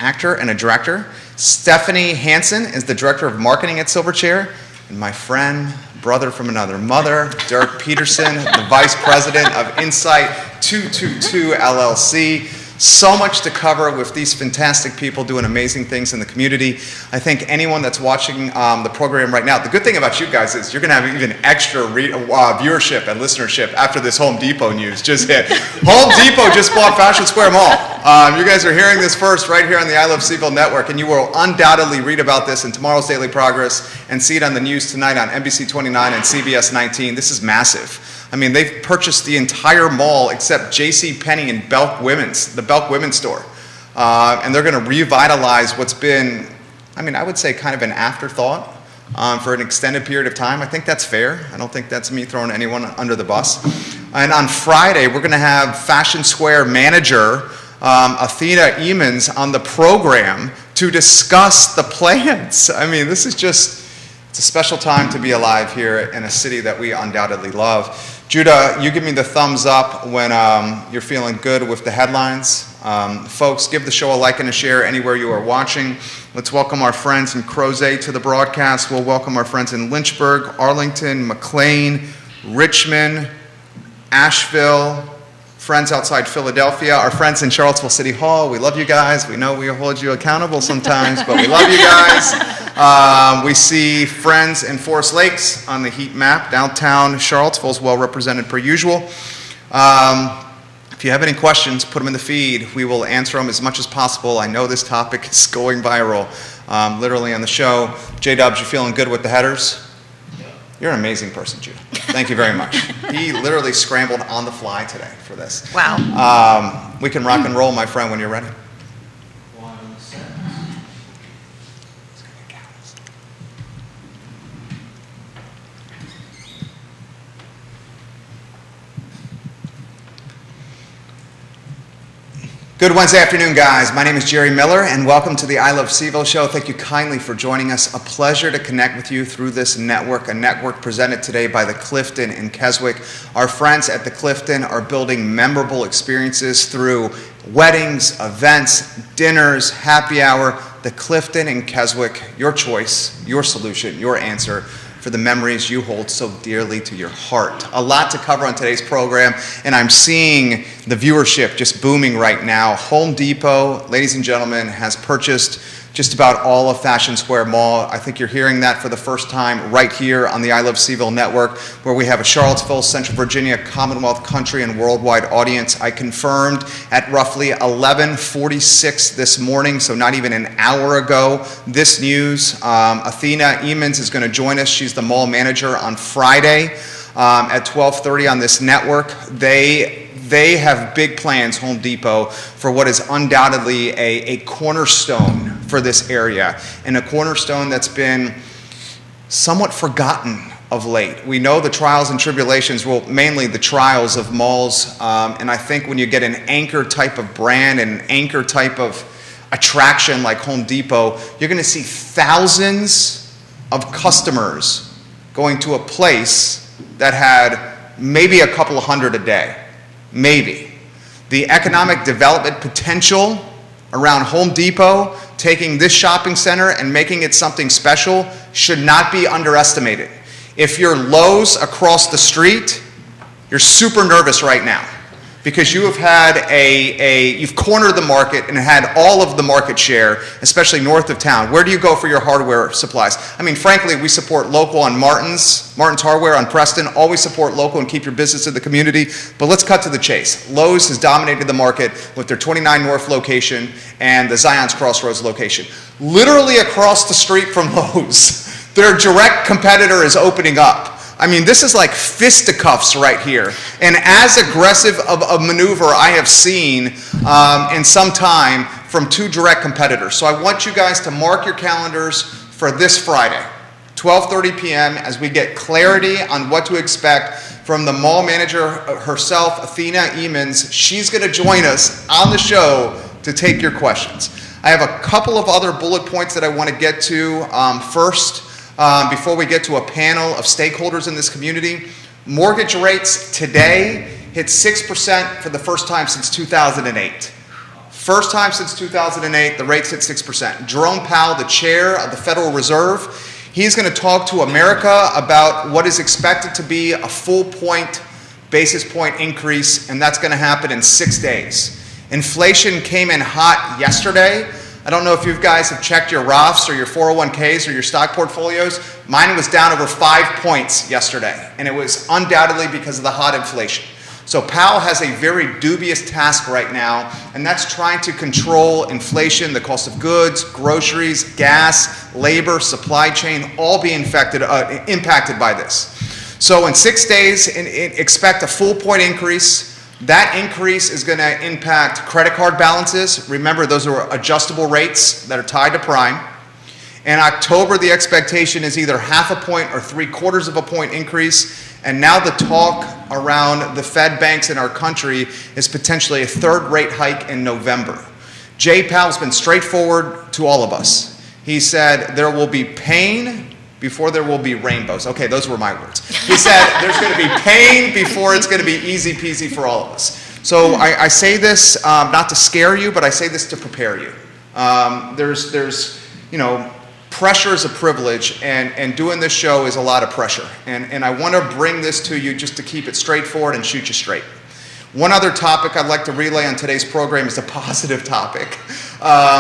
actor and a director. Stephanie Hansen is the director of marketing at Silverchair. And my friend, brother from another mother, Dirk Peterson, the vice president of Insight 222 LLC. So much to cover with these fantastic people doing amazing things in the community. I think anyone that's watching the program right now, the good thing about you guys is you're going to have even extra viewership and listenership after this Home Depot news just hit. Home Depot just bought Fashion Square Mall. You guys are hearing this first right here on the I Love CVille Network, and you will undoubtedly read about this in tomorrow's Daily Progress and see it on the news tonight on NBC 29 and CBS 19. This is massive. I mean, they've purchased the entire mall except JCPenney and Belk Women's, the Belk Women's store. And they're going to revitalize what's been, I mean, I would say kind of an afterthought for an extended period of time. I think that's fair. I don't think that's me throwing anyone under the bus. And on Friday, we're going to have Fashion Square manager Athena Emons on the program to discuss the plans. I mean, this is just, it's a special time to be alive here in a city that we undoubtedly love. Judah, you give me the thumbs up when you're feeling good with the headlines. Folks, give the show a like and a share anywhere you are watching. Let's welcome our friends in Crozet to the broadcast. We'll welcome our friends in Lynchburg, Arlington, McLean, Richmond, Asheville, friends outside Philadelphia, our friends in Charlottesville City Hall. We love you guys. We know we hold you accountable sometimes, but we love you guys. We see friends in Forest Lakes on the heat map. Downtown Charlottesville is well represented per usual. If you have any questions, put them in the feed. We will answer them as much as possible. I know this topic is going viral, literally on the show. J-Dubs, you feeling good with the headers? You're an amazing person, Judah. Thank you very much. He literally scrambled on the fly today for this. Wow. We can rock and roll, my friend, when you're ready. Good Wednesday afternoon, guys. My name is Jerry Miller, and welcome to the I Love CVille show. Thank you kindly for joining us. A pleasure to connect with you through this network, a network presented today by the Clifton in Keswick. Our friends at the Clifton are building memorable experiences through weddings, events, dinners, happy hour. The Clifton in Keswick, your choice, your solution, your answer for the memories you hold so dearly to your heart. A lot to cover on today's program, and I'm seeing the viewership just booming right now. Home Depot, ladies and gentlemen, has purchased just about all of Fashion Square Mall. I think you're hearing that for the first time right here on the I Love CVille Network, where we have a Charlottesville, Central Virginia, Commonwealth, country, and worldwide audience. I confirmed at roughly 11:46 this morning, so not even an hour ago, this news. Athena Emons is going to join us. She's the mall manager on Friday at 12:30 on this network. They have big plans, Home Depot, for what is undoubtedly a cornerstone for this area, and a cornerstone that's been somewhat forgotten of late. We know the trials and tribulations, well, mainly the trials of malls, and I think when you get an anchor type of brand and an anchor type of attraction like Home Depot, you're going to see thousands of customers going to a place that had maybe a couple of hundred a day. Maybe. The economic development potential around Home Depot, taking this shopping center and making it something special, should not be underestimated. If you're Lowe's across the street, you're super nervous right now because you have had you've cornered the market and had all of the market share, especially north of town. Where do you go for your hardware supplies? I mean, frankly, we support local on Martin's Hardware on Preston. Always support local and keep your business in the community. But let's cut to the chase. Lowe's has dominated the market with their 29 North location and the Zion's Crossroads location. Literally across the street from Lowe's, their direct competitor is opening up. I mean, this is like fisticuffs right here. And as aggressive of a maneuver I have seen in some time from two direct competitors. So I want you guys to mark your calendars for this Friday, 12:30 p.m., as we get clarity on what to expect from the mall manager herself, Athena Emons. She's going to join us on the show to take your questions. I have a couple of other bullet points that I want to get to first. Before we get to a panel of stakeholders in this community. Mortgage rates today hit 6% for the first time since 2008. First time since 2008, the rate's hit 6%. Jerome Powell, the chair of the Federal Reserve, he's going to talk to America about what is expected to be a full basis point increase, and that's going to happen in 6 days. Inflation came in hot yesterday. I don't know if you guys have checked your Roths or your 401ks or your stock portfolios. Mine was down over 5 points yesterday, and it was undoubtedly because of the hot inflation. So Powell has a very dubious task right now, and that's trying to control inflation, the cost of goods, groceries, gas, labor, supply chain, all being impacted by this. So in 6 days, expect a full point increase. That increase is going to impact credit card balances. Remember, those are adjustable rates that are tied to prime. In October, the expectation is either 0.5 point or 0.75 point increase. And now the talk around the Fed banks in our country is potentially a third rate hike in November. Jay Powell's been straightforward to all of us. He said there will be pain before there will be rainbows. Okay, those were my words. He said there's going to be pain before it's going to be easy peasy for all of us. So I say this not to scare you, but I say this to prepare you. Pressure is a privilege, and doing this show is a lot of pressure. And I want to bring this to you just to keep it straightforward and shoot you straight. One other topic I'd like to relay on today's program is a positive topic.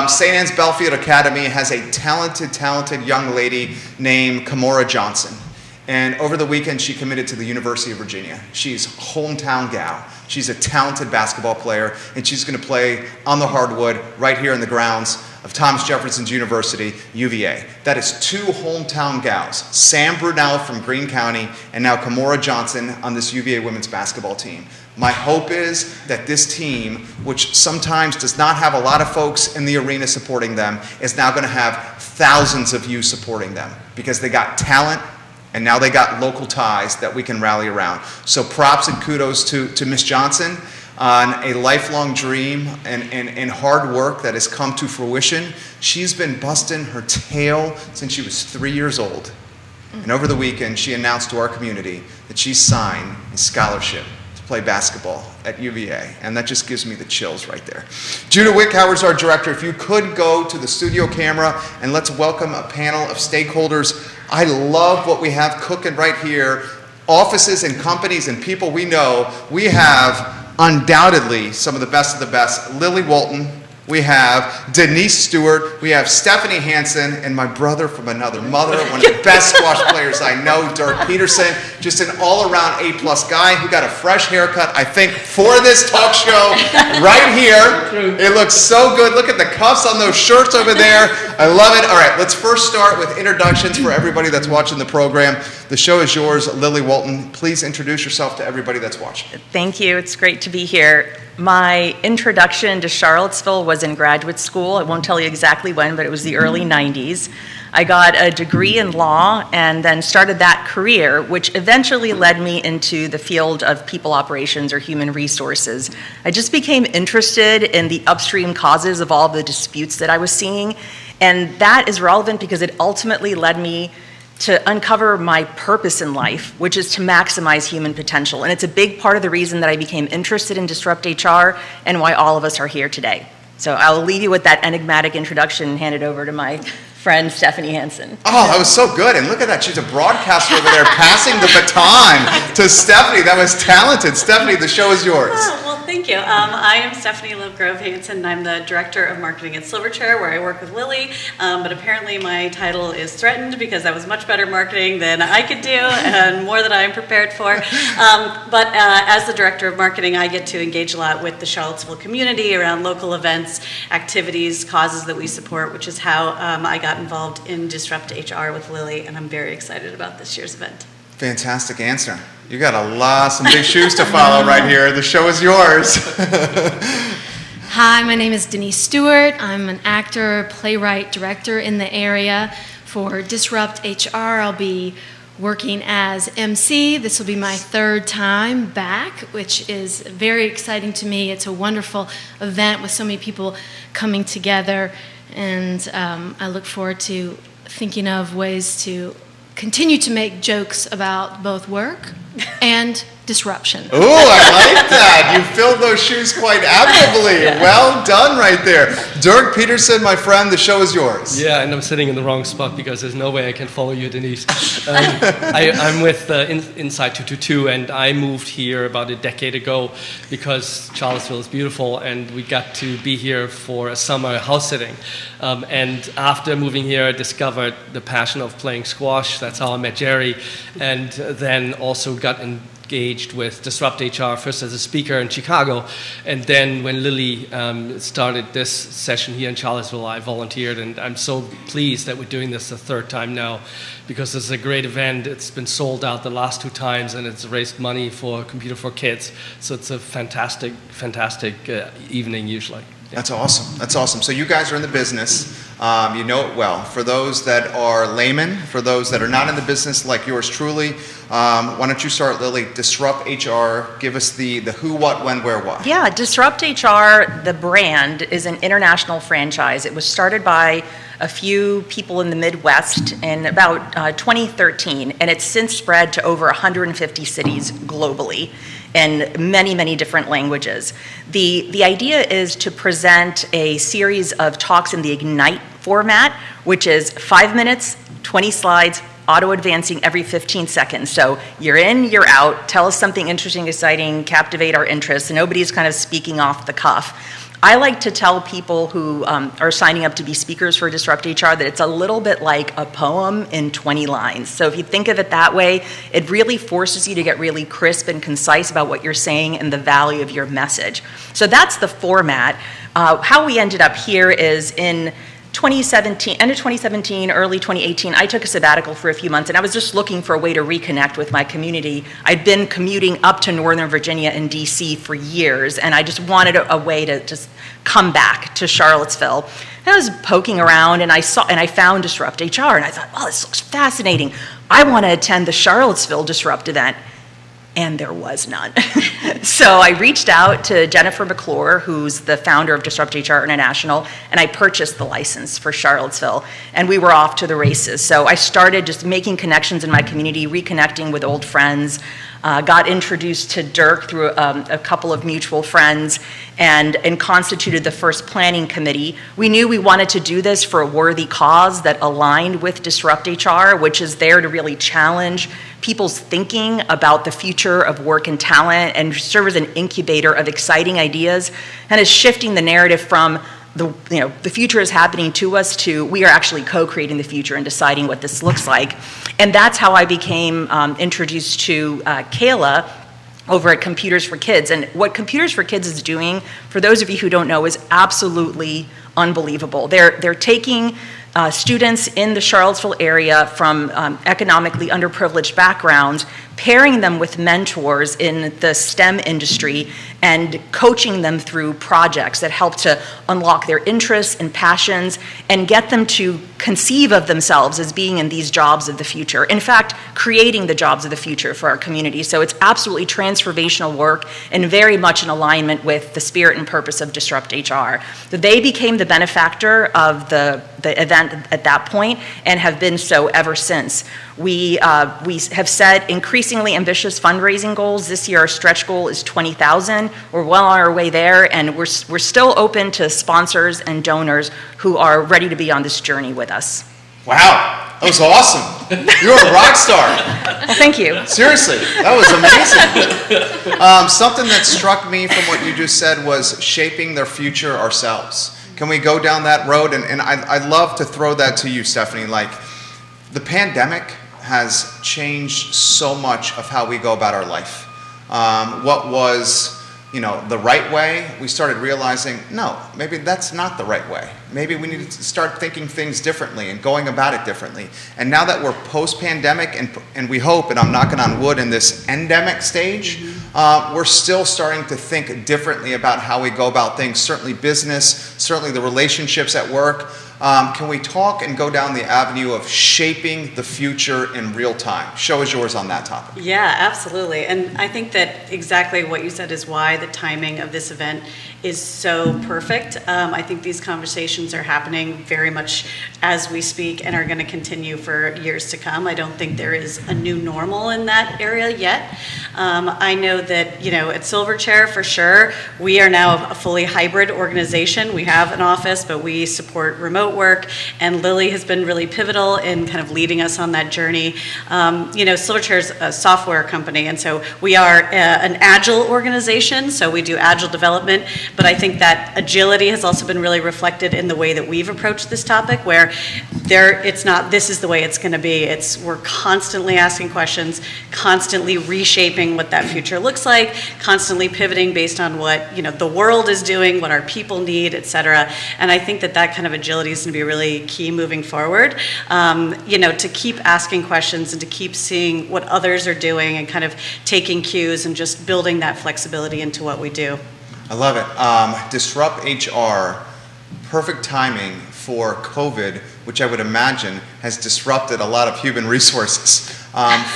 St. Anne's Belfield Academy has a talented young lady named Kamora Johnson. And over the weekend, she committed to the University of Virginia. She's a hometown gal. She's a talented basketball player, and she's going to play on the hardwood right here in the grounds of Thomas Jefferson University, UVA. That is 2 hometown gals, Sam Brunell from Greene County, and now Kamora Johnson on this UVA women's basketball team. My hope is that this team, which sometimes does not have a lot of folks in the arena supporting them, is now going to have thousands of you supporting them because they got talent, and now they got local ties that we can rally around. So props and kudos to Miss Johnson on a lifelong dream and hard work that has come to fruition. She's been busting her tail since she was 3 years old. And over the weekend, she announced to our community that she signed a scholarship to play basketball at UVA. And that just gives me the chills right there. Judah Wickhauer's our director. If you could go to the studio camera and let's welcome a panel of stakeholders. I love what we have cooking right here. Offices and companies and people we know. We have undoubtedly some of the best. Lily Walton. We have Denise Stewart. We have Stephanie Hansen, and my brother from another mother, one of the best squash players I know, Dirk Peterson. Just an all-around A-plus guy who got a fresh haircut, I think, for this talk show right here. It looks so good. Look at the cuffs on those shirts over there. I love it. All right, let's first start with introductions for everybody that's watching the program. The show is yours, Lily Walton. Please introduce yourself to everybody that's watching. Thank you. It's great to be here. My introduction to Charlottesville was in graduate school. I won't tell you exactly when, but it was the early 90s. I got a degree in law and then started that career, which eventually led me into the field of people operations or human resources. I just became interested in the upstream causes of all the disputes that I was seeing, and that is relevant because it ultimately led me to uncover my purpose in life, which is to maximize human potential. And it's a big part of the reason that I became interested in Disrupt HR and why all of us are here today. So I'll leave you with that enigmatic introduction and hand it over to my friend, Stephanie Hansen. Oh, that was so good. And look at that. She's a broadcaster over there passing the baton to Stephanie. That was talented. Stephanie, the show is yours. Oh, well, thank you. I am Stephanie Lovegrove Hansen, and I'm the Director of Marketing at Silverchair, where I work with Lily. But apparently my title is threatened because that was much better marketing than I could do and more than I'm prepared for. But as the Director of Marketing, I get to engage a lot with the Charlottesville community around local events, activities, causes that we support, which is how I got involved in Disrupt HR with Lily, and I'm very excited about this year's event. Fantastic answer. You got some big shoes to follow right here. The show is yours. Hi, my name is Denise Stewart. I'm an actor, playwright, director in the area. For Disrupt HR, I'll be working as MC. This will be my 3rd time back, which is very exciting to me. It's a wonderful event with so many people coming together, and I look forward to thinking of ways to continue to make jokes about both work and disruption. Ooh, I like that. You filled those shoes quite admirably. Well done right there. Dirk Peterson, my friend, the show is yours. Yeah, and I'm sitting in the wrong spot because there's no way I can follow you, Denise. I'm with Inside 222, and I moved here about a decade ago because Charlottesville is beautiful, and we got to be here for a summer house sitting. And after moving here, I discovered the passion of playing squash. That's how I met Jerry, and then also got engaged with Disrupt HR, first as a speaker in Chicago, and then when Lily started this session here in Charlottesville, I volunteered, and I'm so pleased that we're doing this the third time now, because it's a great event. It's been sold out the last 2 times, and it's raised money for Computer for Kids, so it's a fantastic evening usually. That's awesome. That's awesome. So you guys are in the business. You know it well. For those that are laymen, for those that are not in the business like yours truly, why don't you start, Lily? Disrupt HR. Give us the who, what, when, where, why. Yeah, Disrupt HR, the brand, is an international franchise. It was started by a few people in the Midwest in about 2013, and it's since spread to over 150 cities globally in many, many different languages. The idea is to present a series of talks in the Ignite format, which is 5 minutes, 20 slides, auto-advancing every 15 seconds. So you're in, you're out, tell us something interesting, exciting, captivate our interest, and nobody's kind of speaking off the cuff. I like to tell people who are signing up to be speakers for Disrupt HR that it's a little bit like a poem in 20 lines. So if you think of it that way, it really forces you to get really crisp and concise about what you're saying and the value of your message. So that's the format. How we ended up here is in 2017, end of 2017, early 2018, I took a sabbatical for a few months, and I was just looking for a way to reconnect with my community. I'd been commuting up to Northern Virginia and DC for years, and I just wanted a way to just come back to Charlottesville. And I was poking around, and I found Disrupt HR, and I thought, oh, this looks fascinating. I want to attend the Charlottesville Disrupt event. And there was none. So I reached out to Jennifer McClure, who's the founder of Disrupt HR International, and I purchased the license for Charlottesville, and we were off to the races. So I started just making connections in my community, reconnecting with old friends, got introduced to Dirk through a couple of mutual friends, and constituted the first planning committee. We knew we wanted to do this for a worthy cause that aligned with Disrupt HR, which is there to really challenge people's thinking about the future of work and talent and serve as an incubator of exciting ideas, and is shifting the narrative from the future is happening to us to we are actually co-creating the future and deciding what this looks like. And that's how I became introduced to Kayla over at Computers for Kids. And what Computers for Kids is doing, for those of you who don't know, is absolutely unbelievable. They're taking students in the Charlottesville area from economically underprivileged backgrounds, pairing them with mentors in the STEM industry and coaching them through projects that help to unlock their interests and passions and get them to conceive of themselves as being in these jobs of the future. In fact, creating the jobs of the future for our community. So it's absolutely transformational work and very much in alignment with the spirit and purpose of Disrupt HR. So they became the benefactor of the event at that point and have been so ever since. We have set increasingly ambitious fundraising goals. This year our stretch goal is 20,000. We're well on our way there, and we're still open to sponsors and donors who are ready to be on this journey with us. Wow, that was awesome. You're a rock star. Well, thank you. Seriously, that was amazing. Something that struck me from what you just said was shaping their future ourselves. Can we go down that road? And I'd love to throw that to you, Stephanie. Like, the pandemic has changed so much of how we go about our life. What was, the right way, we started realizing, no, maybe that's not the right way. Maybe we need to start thinking things differently and going about it differently. And now that we're post-pandemic and we hope, and I'm knocking on wood, in this endemic stage, we're still starting to think differently about how we go about things, certainly business, certainly the relationships at work. Can we talk and go down the avenue of shaping the future in real time? Show is yours on that topic. Yeah, absolutely. And I think that exactly what you said is why the timing of this event is so perfect. I think these conversations are happening very much as we speak and are going to continue for years to come. I don't think there is a new normal in that area yet. I know that, at Silverchair, for sure, we are now a fully hybrid organization. We have an office, but we support remote work, and Lily has been really pivotal in kind of leading us on that journey. Silverchair is a software company, and so we are an agile organization, so we do agile development, but I think that agility has also been really reflected in the way that we've approached this topic, where it's not, this is the way it's going to be. We're constantly asking questions, constantly reshaping what that future looks like, constantly pivoting based on what the world is doing, what our people need, et cetera. And I think that kind of agility is going to be really key moving forward. To keep asking questions and to keep seeing what others are doing and kind of taking cues and just building that flexibility into what we do. I love it. Disrupt HR, perfect timing for COVID, which I would imagine has disrupted a lot of human resources.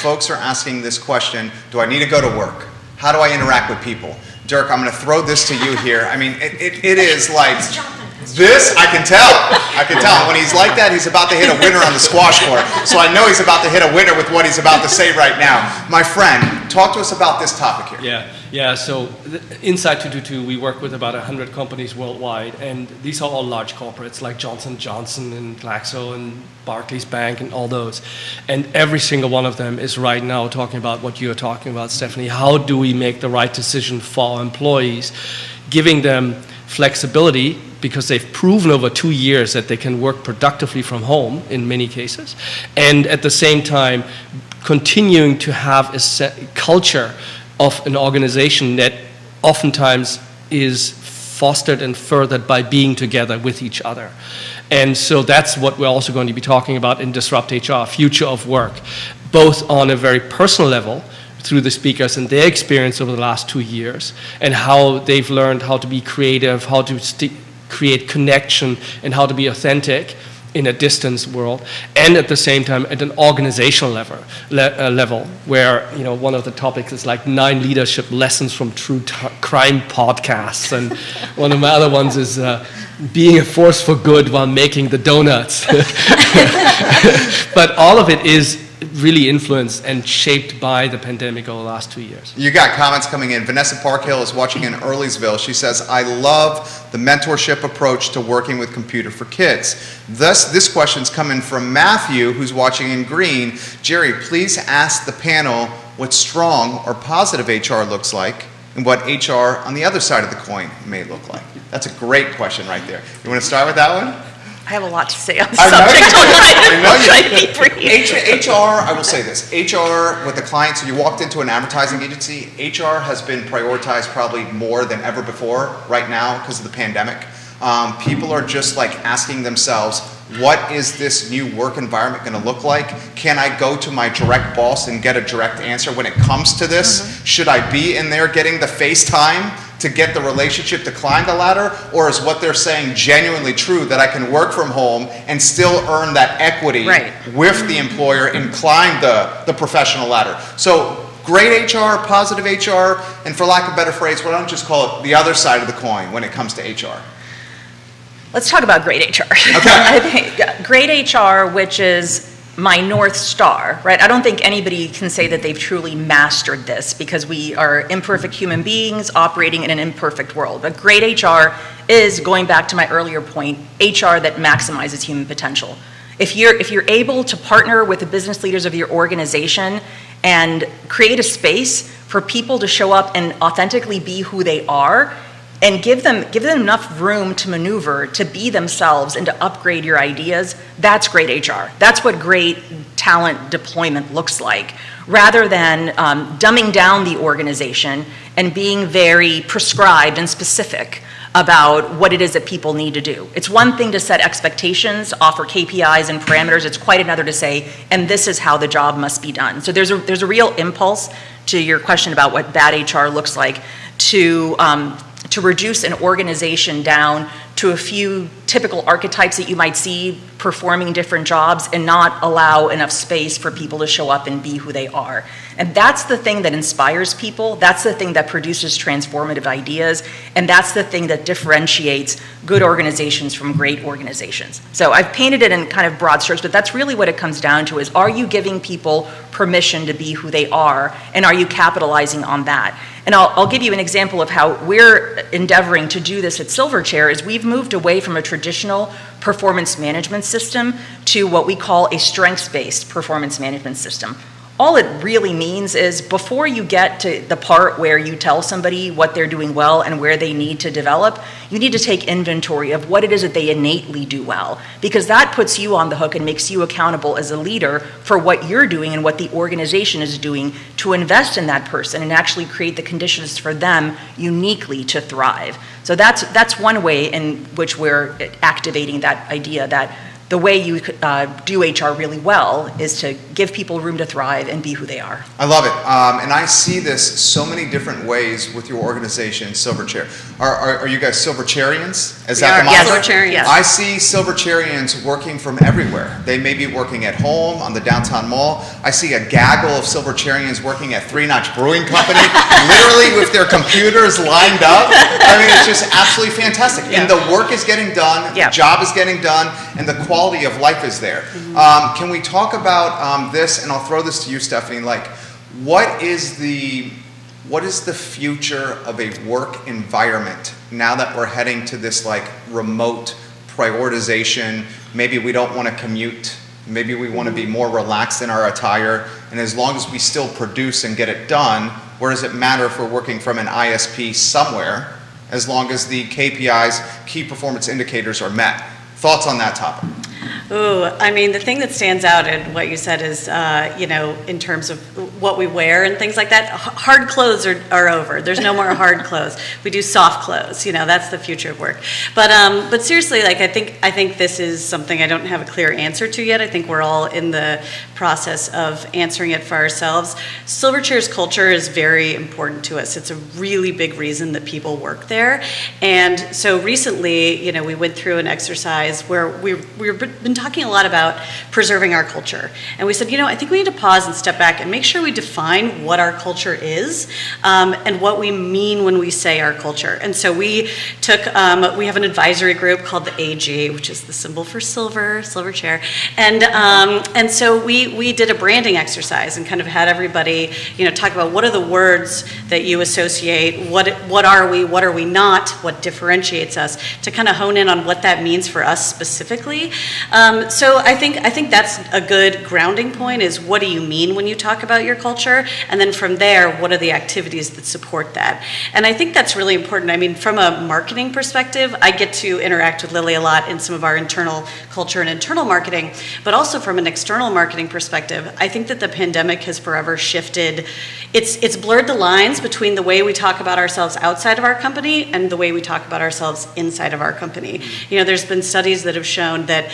Folks are asking this question, do I need to go to work? How do I interact with people? Dirk, I'm going to throw this to you here. I mean, it is like this, I can tell. When he's like that, he's about to hit a winner on the squash court. So I know he's about to hit a winner with what he's about to say right now. My friend, talk to us about this topic here. Yeah. So inside 222, we work with about 100 companies worldwide, and these are all large corporates like Johnson & Johnson and Glaxo and Barclays Bank and all those. And every single one of them is right now talking about what you're talking about, Stephanie. How do we make the right decision for our employees, giving them flexibility, because they've proven over 2 years that they can work productively from home in many cases, and at the same time continuing to have a culture of an organization that oftentimes is fostered and furthered by being together with each other. And so that's what we're also going to be talking about in Disrupt HR, future of work, both on a very personal level through the speakers and their experience over the last 2 years, and how they've learned how to be creative, how to create connection, and how to be authentic in a distance world, and at the same time at an organizational level where one of the topics is like 9 leadership lessons from true crime podcasts, and one of my other ones is being a force for good while making the donuts. But all of it is really influenced and shaped by the pandemic over the last 2 years. You got comments coming in. Vanessa Parkhill is watching in Earlysville. She says, I love the mentorship approach to working with Computer for Kids. Thus, this question's coming from Matthew, who's watching in green. Jerry, please ask the panel what strong or positive HR looks like and what HR on the other side of the coin may look like. That's a great question right there. You want to start with that one? I have a lot to say on the subject. I'll try to be brief. HR, I will say this, HR with the clients, so you walked into an advertising agency, HR has been prioritized probably more than ever before right now because of the pandemic. People are just like asking themselves, what is this new work environment going to look like? Can I go to my direct boss and get a direct answer when it comes to this? Mm-hmm. Should I be in there getting the FaceTime to get the relationship to climb the ladder? Or is what they're saying genuinely true, that I can work from home and still earn that equity with the employer and climb the professional ladder? So great HR, positive HR, and for lack of a better phrase, why don't just call it the other side of the coin when it comes to HR? Let's talk about great HR. Okay. I think great HR, which is my North Star, right? I don't think anybody can say that they've truly mastered this, because we are imperfect human beings operating in an imperfect world. But great HR is, going back to my earlier point, HR that maximizes human potential. If you're able to partner with the business leaders of your organization and create a space for people to show up and authentically be who they are, and give them enough room to maneuver, to be themselves, and to upgrade your ideas, that's great HR. That's what great talent deployment looks like, rather than dumbing down the organization and being very prescribed and specific about what it is that people need to do. It's one thing to set expectations, offer KPIs and parameters. It's quite another to say, and this is how the job must be done. So there's a real impulse to your question about what bad HR looks like to reduce an organization down to a few typical archetypes that you might see performing different jobs and not allow enough space for people to show up and be who they are. And that's the thing that inspires people. That's the thing that produces transformative ideas. And that's the thing that differentiates good organizations from great organizations. So I've painted it in kind of broad strokes, but that's really what it comes down to is, are you giving people permission to be who they are? And are you capitalizing on that? And I'll give you an example of how we're endeavoring to do this at Silverchair. Is we've moved away from a traditional performance management system to what we call a strengths-based performance management system. All it really means is before you get to the part where you tell somebody what they're doing well and where they need to develop, you need to take inventory of what it is that they innately do well, because that puts you on the hook and makes you accountable as a leader for what you're doing and what the organization is doing to invest in that person and actually create the conditions for them uniquely to thrive. So that's one way in which we're activating that idea that the way you do HR really well is to give people room to thrive and be who they are. I love it. And I see this so many different ways with your organization, Silverchair. Are you guys Silvercharians? Is that the Yes. motto? Silvercharians. Yes. I see Silvercharians working from everywhere. They may be working at home, on the downtown mall. I see a gaggle of Silvercharians working at Three Notch Brewing Company, literally with their computers lined up. I mean, it's just absolutely fantastic. Yeah. And the work is getting done, Yeah. the job is getting done, and the quality of life is there. Can we talk about this, and I'll throw this to you, Stephanie, like, what is the future of a work environment now that we're heading to this like remote prioritization? Maybe we don't want to commute. Maybe we want to be more relaxed in our attire. And as long as we still produce and get it done, where does it matter if we're working from an ISP somewhere, as long as the KPIs, key performance indicators, are met? Thoughts on that topic? Ooh, I mean, the thing that stands out in what you said is, in terms of what we wear and things like that, hard clothes are over. There's no more hard clothes. We do soft clothes. That's the future of work. But seriously, like I think this is something I don't have a clear answer to yet. I think we're all in the process of answering it for ourselves. Silverchair's culture is very important to us. It's a really big reason that people work there. And so recently, we went through an exercise where we've been talking a lot about preserving our culture. And we said, I think we need to pause and step back and make sure we define what our culture is and what we mean when we say our culture. And so we have an advisory group called the AG, which is the symbol for Silverchair. And so we did a branding exercise and kind of had everybody, talk about what are the words that you associate, what are we not, what differentiates us, to kind of hone in on what that means for us specifically. So I think that's a good grounding point, is what do you mean when you talk about your culture? And then from there, what are the activities that support that? And I think that's really important. I mean, from a marketing perspective, I get to interact with Lily a lot in some of our internal culture and internal marketing, but also from an external marketing perspective, I think that the pandemic has forever shifted. It's blurred the lines between the way we talk about ourselves outside of our company and the way we talk about ourselves inside of our company. There's been studies that have shown that,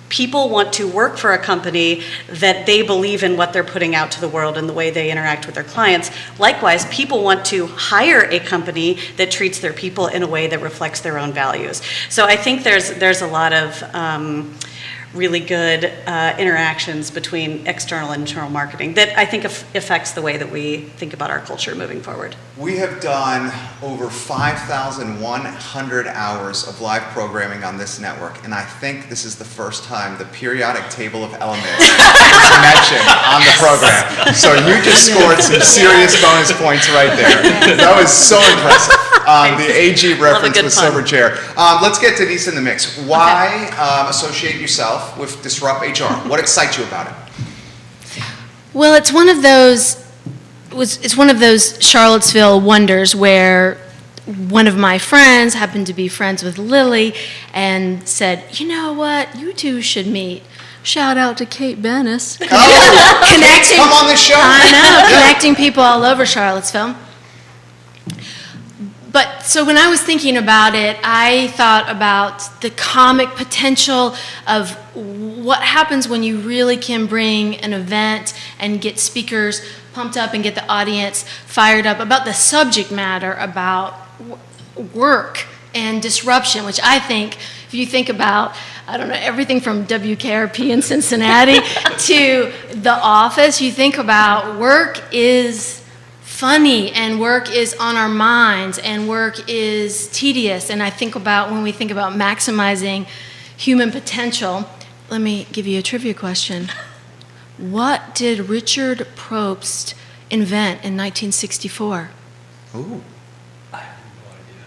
people want to work for a company that they believe in what they're putting out to the world and the way they interact with their clients. Likewise, people want to hire a company that treats their people in a way that reflects their own values. So I think there's a lot of really good interactions between external and internal marketing that I think affects the way that we think about our culture moving forward. We have done over 5,100 hours of live programming on this network, and I think this is the first time the periodic table of elements is mentioned on the program. So you just scored some serious bonus points right there. That was so impressive. The AG reference with Silverchair. Let's get Denise in the mix. Why associate yourself with Disrupt HR? What excites you about it? Well, it's one of those Charlottesville wonders where one of my friends happened to be friends with Lily and said, you know what, you two should meet. Shout out to Kate Bennis. Oh, Connecting, come on this show. I know, connecting people all over Charlottesville. But so when I was thinking about it, I thought about the comic potential of what happens when you really can bring an event and get speakers pumped up and get the audience fired up about the subject matter, about work and disruption, which I think, if you think about, I don't know, everything from WKRP in Cincinnati to The Office, you think about work is funny and work is on our minds and work is tedious. And I think about when we think about maximizing human potential, let me give you a trivia question. What did Richard Probst invent in 1964? Ooh.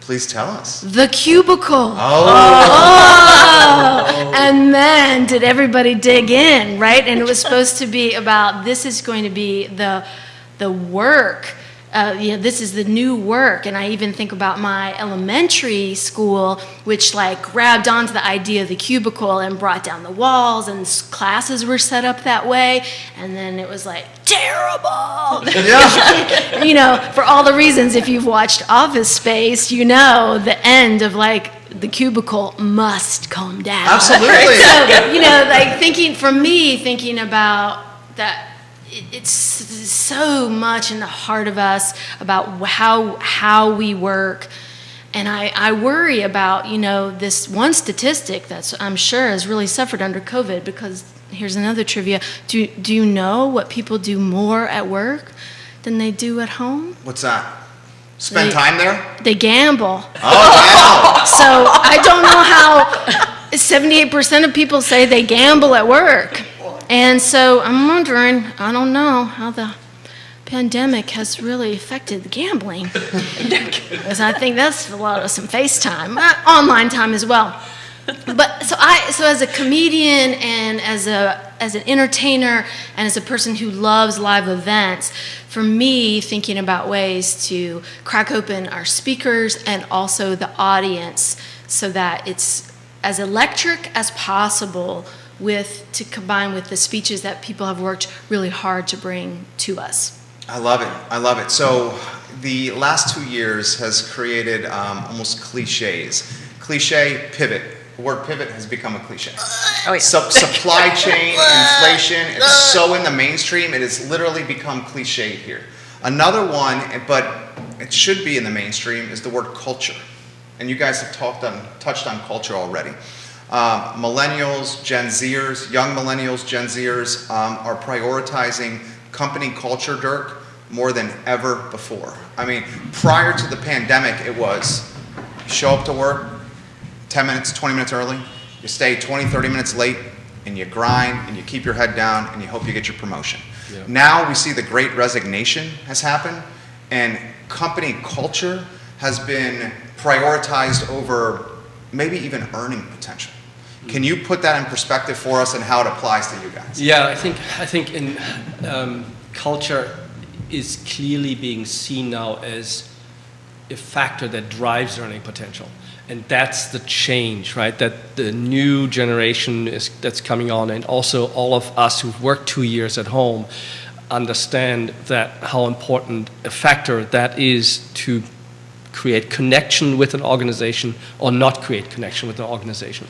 Please tell us. The cubicle. Oh. And then did everybody dig in, right? And it was supposed to be about, this is going to be the work. This is the new work. And I even think about my elementary school, which like grabbed onto the idea of the cubicle and brought down the walls, and classes were set up that way. And then it was like, terrible. Yeah. For all the reasons, if you've watched Office Space, the end of like the cubicle must come down. Absolutely. So, thinking about that, it's so much in the heart of us about how we work. And I worry about, this one statistic that I'm sure has really suffered under COVID, because here's another trivia. Do you know what people do more at work than they do at home? What's that? Spend time there? They gamble. Oh, wow. So I don't know how 78% of people say they gamble at work. And so I'm wondering, I don't know how the pandemic has really affected the gambling. Because I think that's a lot of some FaceTime, online time as well. But so as a comedian and as an entertainer and as a person who loves live events, for me, thinking about ways to crack open our speakers and also the audience so that it's as electric as possible to combine with the speeches that people have worked really hard to bring to us. I love it. So the last 2 years has created almost cliches. Cliche, pivot. The word pivot has become a cliche. Oh, yeah. Supply chain, inflation, it's so in the mainstream, it has literally become cliched here. Another one, but it should be in the mainstream, is the word culture. And you guys have touched on culture already. Millennials, Gen Zers, young millennials, Gen Zers are prioritizing company culture, Dirk, more than ever before. I mean, prior to the pandemic, it was you show up to work 10 minutes, 20 minutes early, you stay 20, 30 minutes late, and you grind, and you keep your head down, and you hope you get your promotion. Yeah. Now we see the great resignation has happened, and company culture has been prioritized over maybe even earning potential. Can you put that in perspective for us and how it applies to you guys? Yeah, I think in culture is clearly being seen now as a factor that drives earning potential. And that's the change, right? That the new generation that's coming on, and also all of us who've worked 2 years at home understand that how important a factor that is to create connection with an organization or not create connection with an organization.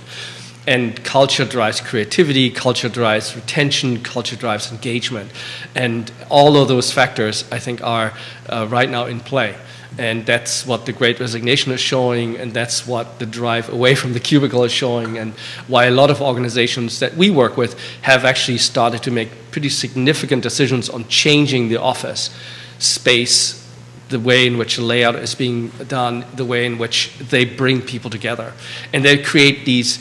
And culture drives creativity, culture drives retention, culture drives engagement. And all of those factors, I think, are right now in play. And that's what the Great Resignation is showing, and that's what the drive away from the cubicle is showing, and why a lot of organizations that we work with have actually started to make pretty significant decisions on changing the office space, the way in which the layout is being done, the way in which they bring people together. And they create these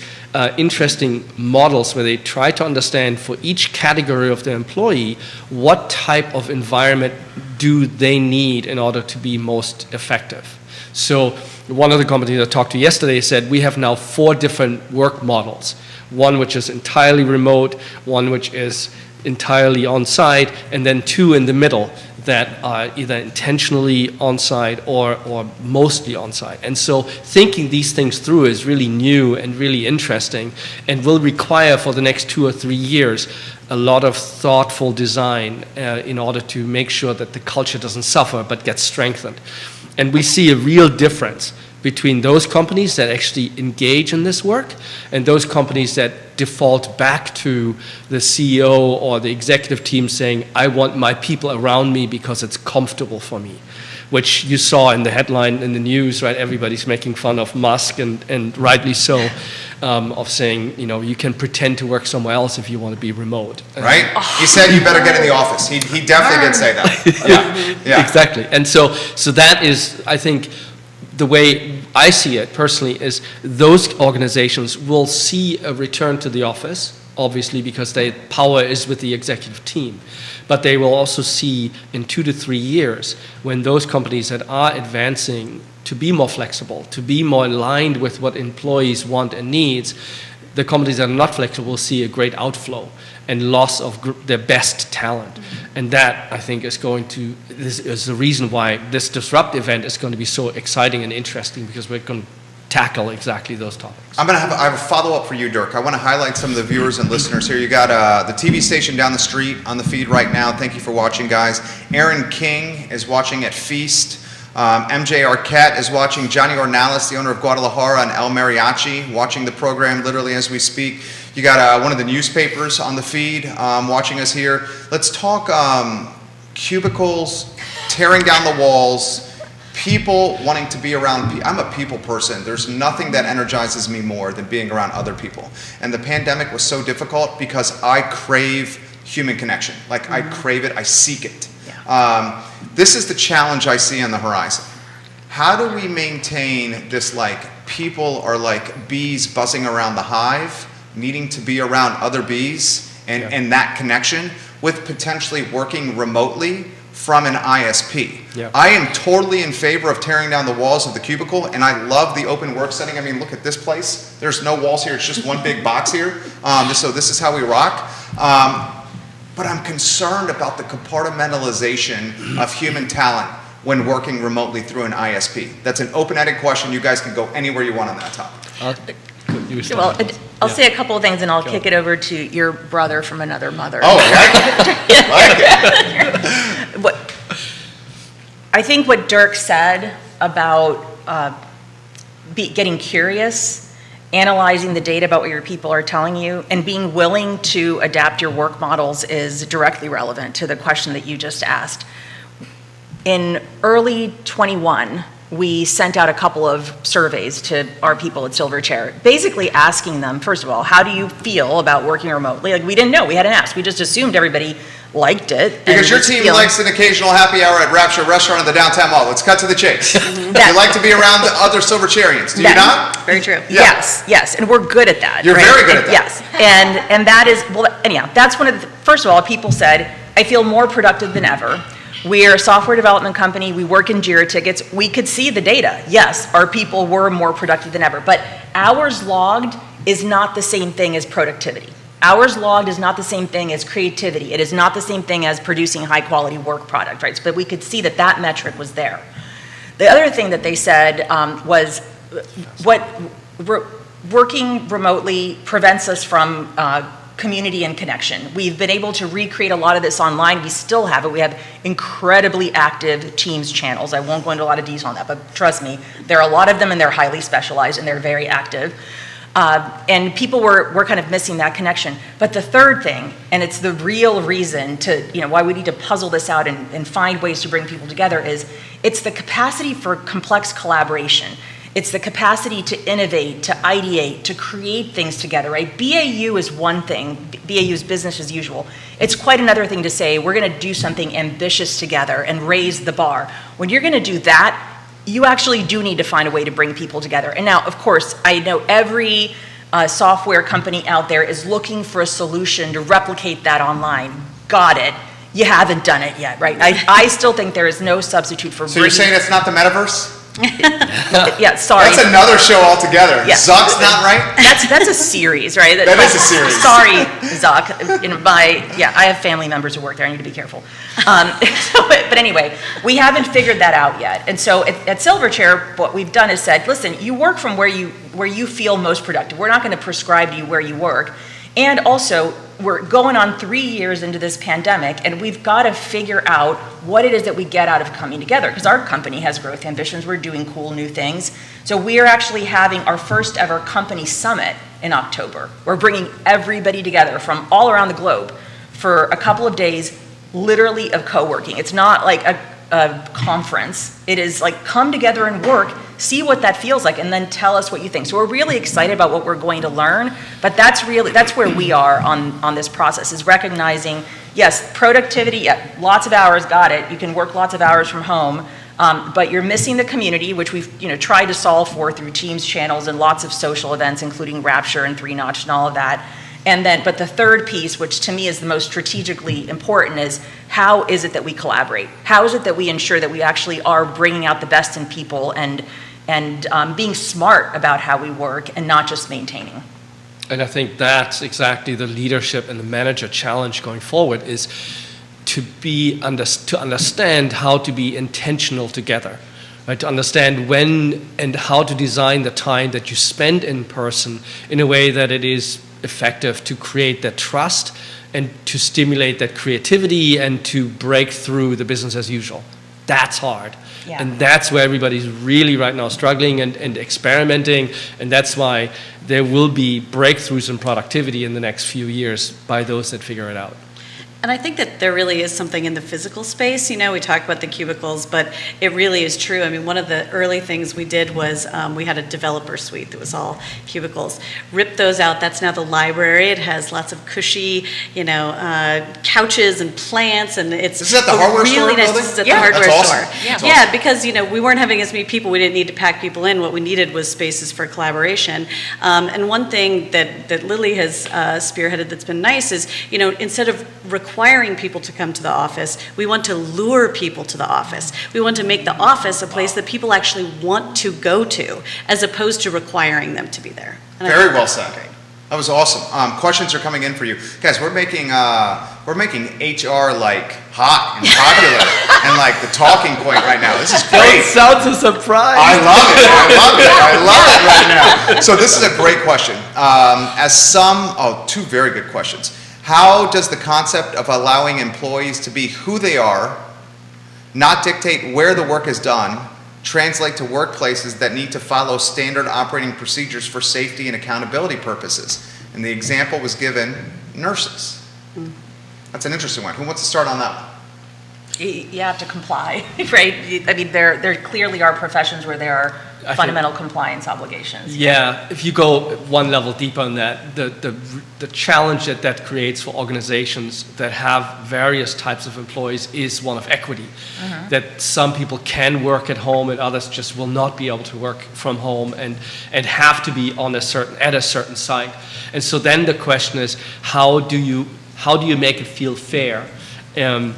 interesting models where they try to understand for each category of the employee what type of environment do they need in order to be most effective. So one of the companies I talked to yesterday said we have now 4 different work models. One which is entirely remote, one which is entirely on-site, and then 2 in the middle that are either intentionally on-site or mostly on-site. And so thinking these things through is really new and really interesting, and will require for the next 2 or 3 years a lot of thoughtful design in order to make sure that the culture doesn't suffer but gets strengthened. And we see a real difference between those companies that actually engage in this work and those companies that default back to the CEO or the executive team saying, I want my people around me because it's comfortable for me. which you saw in the headline in the news, right? Everybody's making fun of Musk, and rightly so, of saying, you can pretend to work somewhere else if you want to be remote. Right? He said you better get in the office. He definitely did say that. Yeah. Exactly. And so that is, I think, the way I see it personally is those organizations will see a return to the office, obviously, because power is with the executive team. But they will also see in 2 to 3 years when those companies that are advancing to be more flexible, to be more aligned with what employees want and needs, the companies that are not flexible will see a great outflow and loss of their best talent. And that, I think, this is the reason why this Disrupt event is going to be so exciting and interesting, because we're going to tackle exactly those topics. I have a follow-up for you, Dirk. I want to highlight some of the viewers and listeners here. You got the TV station down the street on the feed right now. Thank you for watching, guys. Aaron King is watching at Feast. MJ Arquette is watching. Johnny Ornalis, the owner of Guadalajara and El Mariachi, watching the program literally as we speak. You got one of the newspapers on the feed watching us here. Let's talk cubicles, tearing down the walls, people wanting to be around. I'm a people person. There's nothing that energizes me more than being around other people. And the pandemic was so difficult because I crave human connection. Like, I crave it. I seek it. Yeah. This is the challenge I see on the horizon. How do we maintain this, like, people are like bees buzzing around the hive, needing to be around other bees and that connection, with potentially working remotely from an ISP. Yeah. I am totally in favor of tearing down the walls of the cubicle, and I love the open work setting. I mean, look at this place. There's no walls here. It's just one big box here. So this is how we rock. But I'm concerned about the compartmentalization of human talent when working remotely through an ISP. That's an open-ended question. You guys can go anywhere you want on that topic. Well, I'll say a couple of things, and I'll kick it over to your brother from another mother. Oh, I like it. I think what Dirk said about getting curious, analyzing the data about what your people are telling you, and being willing to adapt your work models is directly relevant to the question that you just asked. In early 21, we sent out a couple of surveys to our people at Silverchair, basically asking them, first of all, how do you feel about working remotely? Like, we didn't know, we hadn't asked. We just assumed everybody liked it. Because your team likes an occasional happy hour at Rapture Restaurant in the downtown mall. Let's cut to the chase. You like to be around the other Silverchairians, do you not? Very true. Yeah. Yes, and we're good at that. You're right? very good at that. Yes, and that is, well, anyhow, that's one of the, first of all, people said, I feel more productive than ever. We're a software development company. We work in Jira tickets. We could see the data. Yes, our people were more productive than ever. But hours logged is not the same thing as productivity. Hours logged is not the same thing as creativity. It is not the same thing as producing high-quality work product, right? But we could see that that metric was there. The other thing that they said was working remotely prevents us from community and connection. We've been able to recreate a lot of this online. We still have it. We have incredibly active Teams channels. I won't go into a lot of detail on that, but trust me, there are a lot of them, and they're highly specialized, and they're very active. And people were kind of missing that connection. But the third thing, and it's the real reason to, why we need to puzzle this out and find ways to bring people together, is it's the capacity for complex collaboration. It's the capacity to innovate, to ideate, to create things together, right? BAU is one thing. BAU is business as usual. It's quite another thing to say, we're going to do something ambitious together and raise the bar. When you're going to do that, you actually do need to find a way to bring people together. And now, of course, I know every software company out there is looking for a solution to replicate that online. Got it. You haven't done it yet, right? I still think there is no substitute for. So you're saying it's not the metaverse? Yeah, sorry. That's another show altogether. Yeah. Zuck's not right? That's a series, right? That is a series. Sorry, Zuck. I have family members who work there. I need to be careful. But anyway, we haven't figured that out yet. And so at Silverchair, what we've done is said, listen, you work from where you feel most productive. We're not going to prescribe to you where you work. And also, we're going on 3 years into this pandemic, and we've got to figure out what it is that we get out of coming together, because our company has growth ambitions. We're doing cool new things. So we are actually having our first ever company summit in October. We're bringing everybody together from all around the globe for a couple of days, literally, of co-working. It's not like a conference. It is like, come together and work, see what that feels like, and then tell us what you think. So we're really excited about what we're going to learn, but that's where we are on this process, is recognizing, yes, productivity, yeah, lots of hours, got it. You can work lots of hours from home, but you're missing the community, which we've tried to solve for through Teams channels and lots of social events, including Rapture and 3Notch and all of that. And then, but the third piece, which to me is the most strategically important, is how is it that we collaborate? How is it that we ensure that we actually are bringing out the best in people and being smart about how we work and not just maintaining? And I think that's exactly the leadership and the manager challenge going forward, is to understand how to be intentional together, right? To understand when and how to design the time that you spend in person in a way that it is effective to create that trust and to stimulate that creativity and to break through the business as usual. That's hard. Yeah. And that's where everybody's really right now struggling and experimenting, and that's why there will be breakthroughs in productivity in the next few years by those that figure it out. And I think that there really is something in the physical space. We talk about the cubicles, but it really is true. I mean, one of the early things we did was we had a developer suite that was all cubicles. Ripped those out. That's now the library. It has lots of cushy, couches and plants, and it's This is at the hardware store really nice. building? This is at Yeah. the hardware That's awesome. store. Yeah. That's Yeah, awesome. because we weren't having as many people. We didn't need to pack people in. What we needed was spaces for collaboration. And one thing that Lily has spearheaded that's been nice is, instead of requiring people to come to the office, we want to lure people to the office. We want to make the office a place that people actually want to go to, as opposed to requiring them to be there. And I Very think well that's said. great. That was awesome. Questions are coming in for you, guys. We're making HR like hot and popular and like the talking point right now. This is great. Sounds a surprise. I love it. I love it right now. So this is a great question. Two very good questions. How does the concept of allowing employees to be who they are, not dictate where the work is done, translate to workplaces that need to follow standard operating procedures for safety and accountability purposes? And the example was given, nurses. That's an interesting one. Who wants to start on that one? You have to comply, right? I mean, there clearly are professions where there are fundamental compliance obligations. Yeah, if you go one level deeper on that, the challenge that creates for organizations that have various types of employees is one of equity. That some people can work at home and others just will not be able to work from home and have to be at a certain site. And so then the question is, how do you make it feel fair? And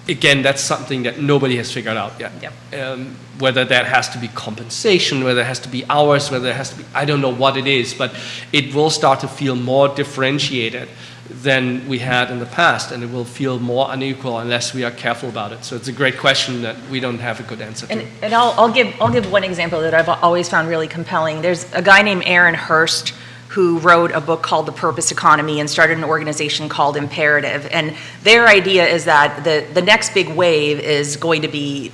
again, that's something that nobody has figured out yet. Yep. Whether that has to be compensation, whether it has to be hours, whether it has to be, I don't know what it is, but it will start to feel more differentiated than we had in the past, and it will feel more unequal unless we are careful about it. So it's a great question that we don't have a good answer to. And I'll give one example that I've always found really compelling. There's a guy named Aaron Hurst who wrote a book called The Purpose Economy and started an organization called Imperative. And their idea is that the next big wave is going to be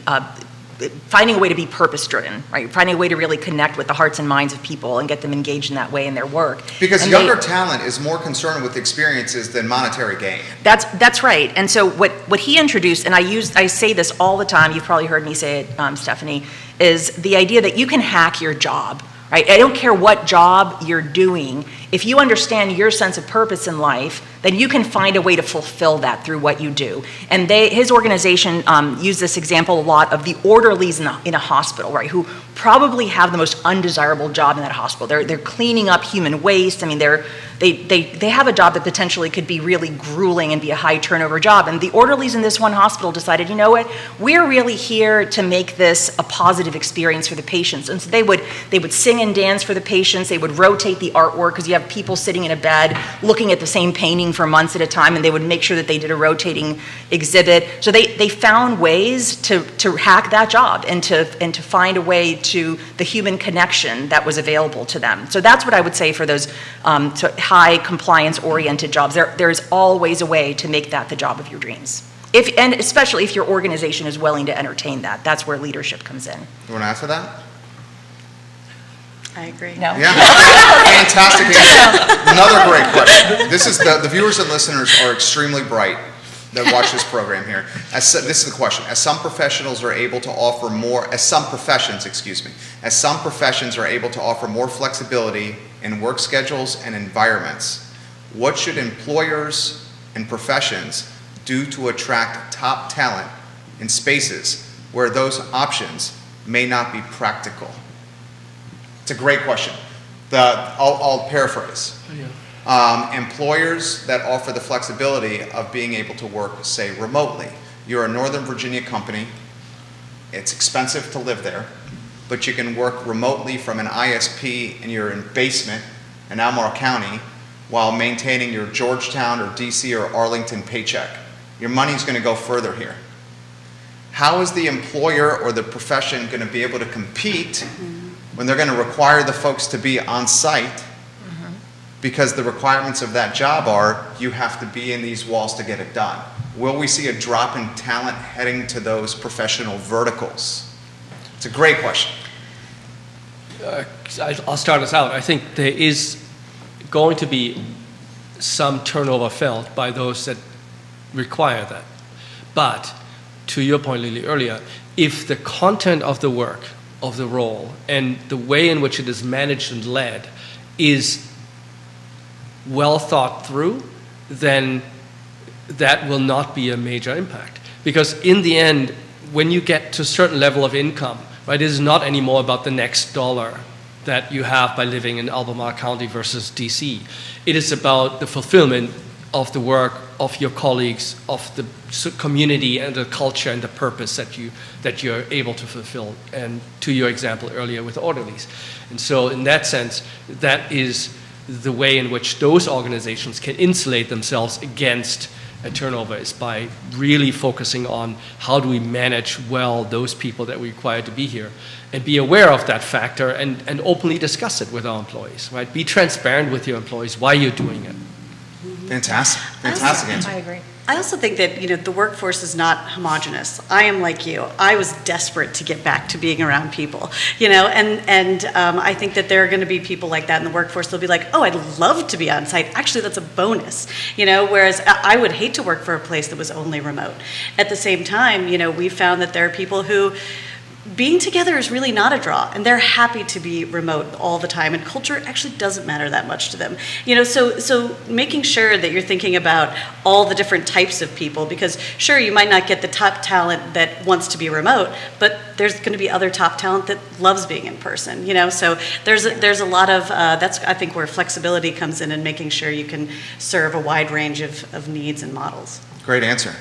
finding a way to be purpose-driven, right? Finding a way to really connect with the hearts and minds of people and get them engaged in that way in their work. Because And younger talent is more concerned with experiences than monetary gain. That's right. And so what he introduced, and I say this all the time, you've probably heard me say it, Stephanie, is the idea that you can hack your job, right? I don't care what job you're doing. If you understand your sense of purpose in life, then you can find a way to fulfill that through what you do. And his organization used this example a lot of the orderlies in a hospital, right? Who probably have the most undesirable job in that hospital. They're cleaning up human waste. I mean, they have a job that potentially could be really grueling and be a high turnover job. And the orderlies in this one hospital decided, you know what? We're really here to make this a positive experience for the patients. And so they would sing and dance for the patients. They would rotate the artwork because you have people sitting in a bed looking at the same painting for months at a time, and they would make sure that they did a rotating exhibit. So they found ways to hack that job and to find a way to the human connection that was available to them. So that's what I would say for those high compliance oriented jobs. There's always a way to make that the job of your dreams. And especially if your organization is willing to entertain that. That's where leadership comes in. You want to answer that? I agree. No? Yeah. Fantastic answer. Another great question. This is the viewers and listeners are extremely bright. that watch this program here. This is the question. As some professions are able to offer more flexibility in work schedules and environments, what should employers and professions do to attract top talent in spaces where those options may not be practical? It's a great question. I'll paraphrase. Employers that offer the flexibility of being able to work, say, remotely. You're a Northern Virginia company. It's expensive to live there, but you can work remotely from an ISP in your basement in Albemarle County while maintaining your Georgetown or DC or Arlington paycheck. Your money's going to go further here. How is the employer or the profession going to be able to compete when they're going to require the folks to be on site? Because the requirements of that job are you have to be in these walls to get it done. Will we see a drop in talent heading to those professional verticals? It's a great question. I'll start us out. I think there is going to be some turnover felt by those that require that. But to your point, Lily, earlier, if the content of the work, of the role, and the way in which it is managed and led is well thought through, then that will not be a major impact. Because in the end, when you get to a certain level of income, right, it is not anymore about the next dollar that you have by living in Albemarle County versus DC. It is about the fulfillment of the work of your colleagues, of the community and the culture and the purpose that you're able to fulfill. And to your example earlier with orderlies. And so in that sense, that is the way in which those organizations can insulate themselves against a turnover, is by really focusing on how do we manage well those people that we require to be here, and be aware of that factor and openly discuss it with our employees, right? Be transparent with your employees why you're doing it. Fantastic answer. I agree. I also think that, the workforce is not homogenous. I am like you. I was desperate to get back to being around people, and I think that there are going to be people like that in the workforce. They'll be like, oh, I'd love to be on site. Actually, that's a bonus, whereas I would hate to work for a place that was only remote. At the same time, we've found that there are people who being together is really not a draw, and they're happy to be remote all the time, and culture actually doesn't matter that much to them. So making sure that you're thinking about all the different types of people, because sure, you might not get the top talent that wants to be remote, but there's going to be other top talent that loves being in person, so there's a lot of, that's I think where flexibility comes in, and making sure you can serve a wide range of needs and models. Great answer.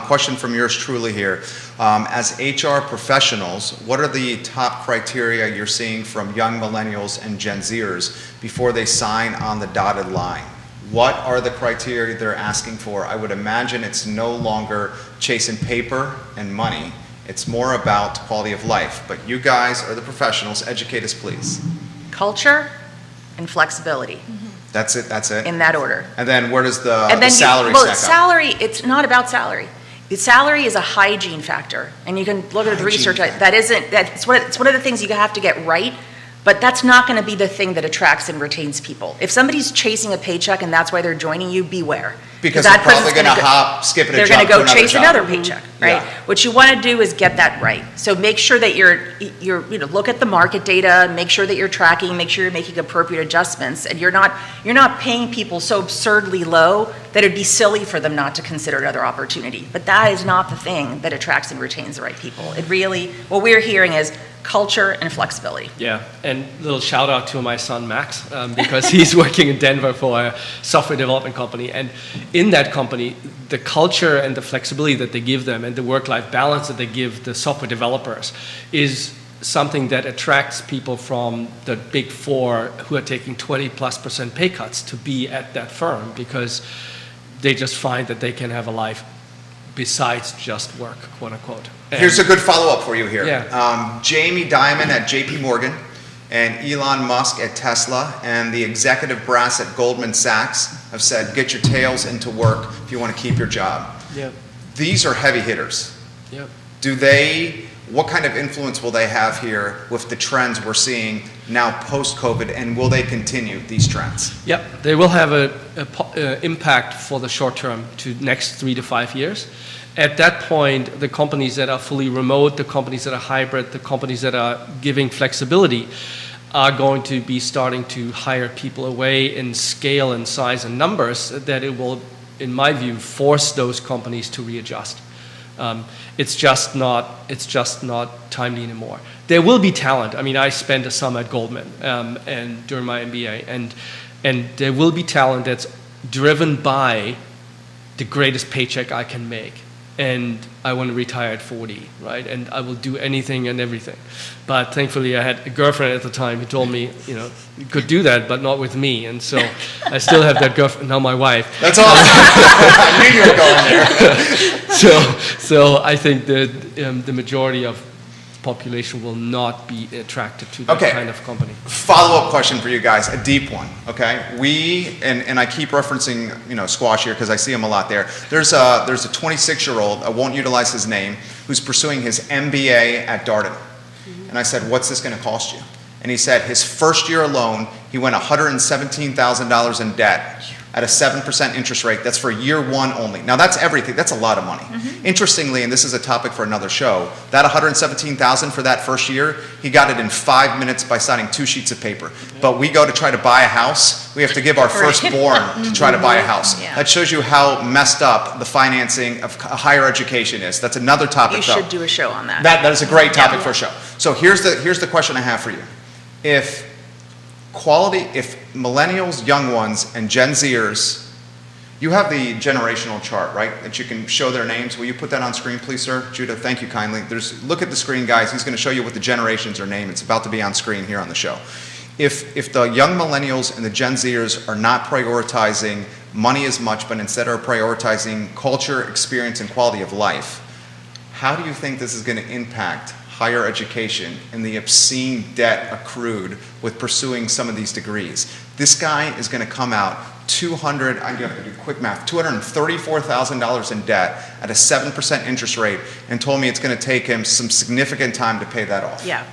Question from yours truly here. As HR professionals, what are the top criteria you're seeing from young millennials and Gen Zers before they sign on the dotted line? What are the criteria they're asking for? I would imagine it's no longer chasing paper and money. It's more about quality of life. But you guys are the professionals. Educate us, please. Culture and flexibility. That's it? In that order. And then where does the And then salary well, stack up? salary, it's not about salary. The salary is a hygiene factor, and you can look at the research. It's one of the things you have to get right, but that's not going to be the thing that attracts and retains people. If somebody's chasing a paycheck and that's why they're joining you, beware. Because they're probably going to skip it a they're job. They're going to go chase job. another paycheck, right? Yeah. What you want to do is get that right. So make sure that you're look at the market data, make sure that you're tracking, make sure you're making appropriate adjustments, and you're not paying people so absurdly low that it'd be silly for them not to consider another opportunity. But that is not the thing that attracts and retains the right people. It really, what we're hearing is culture and flexibility. Yeah, and a little shout out to my son Max, because he's working in Denver for a software development company, and in that company, the culture and the flexibility that they give them and the work-life balance that they give the software developers is something that attracts people from the big four who are taking 20+% pay cuts to be at that firm, because they just find that they can have a life besides just work, quote unquote. And here's a good follow-up for you here. Yeah. Jamie Dimon at JP Morgan and Elon Musk at Tesla and the executive brass at Goldman Sachs have said, get your tails into work if you want to keep your job. Yep. These are heavy hitters. Yep. Do they what kind of influence will they have here with the trends we're seeing now post-COVID, and will they continue these trends? Yep, they will have a impact for the short term to next 3 to 5 years. At that point, the companies that are fully remote, the companies that are hybrid, the companies that are giving flexibility are going to be starting to hire people away in scale and size and numbers that it will, in my view, force those companies to readjust. It's just not timely anymore. There will be talent. I mean, I spent a summer at Goldman and during my MBA, and there will be talent that's driven by the greatest paycheck I can make. And I want to retire at 40, right? And I will do anything and everything. But thankfully, I had a girlfriend at the time who told me, you could do that, but not with me. And so I still have that girlfriend, now my wife. That's awesome. I knew you were going there. So I think that the majority of population will not be attracted to that kind of company. Follow-up question for you guys, a deep one, okay? And I keep referencing, Squash here because I see him a lot there. There's a 26-year-old, I won't utilize his name, who's pursuing his MBA at Darden. And I said, what's this going to cost you? And he said his first year alone, he went $117,000 in debt at a 7% interest rate. That's for year one only. Now that's everything. That's a lot of money. Interestingly, and this is a topic for another show, that $117,000 for that first year, he got it in 5 minutes by signing 2 sheets of paper. But we go to try to buy a house, we have to give our firstborn to try to buy a house. Yeah. That shows you how messed up the financing of higher education is. That's another topic. You should do a show on that. That is a great topic for a show. So here's the question I have for you. If millennials, young ones, and Gen Zers, you have the generational chart, right? That you can show their names. Will you put that on screen, please, sir? Judah, thank you kindly. Look at the screen, guys. He's going to show you what the generations are named. It's about to be on screen here on the show. If the young millennials and the Gen Zers are not prioritizing money as much, but instead are prioritizing culture, experience, and quality of life, how do you think this is going to impact higher education and the obscene debt accrued with pursuing some of these degrees? This guy is going to come out I'm going to have to do quick math, $234,000 in debt at a 7% interest rate, and told me it's going to take him some significant time to pay that off. Yeah.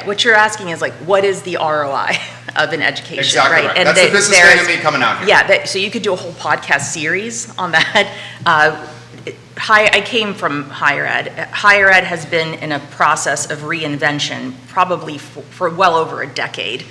What you're asking is what is the ROI of an education? Exactly right. And that's the businessman in me coming out here. Yeah. So you could do a whole podcast series on that. I came from higher ed. Higher ed has been in a process of reinvention probably for well over a decade,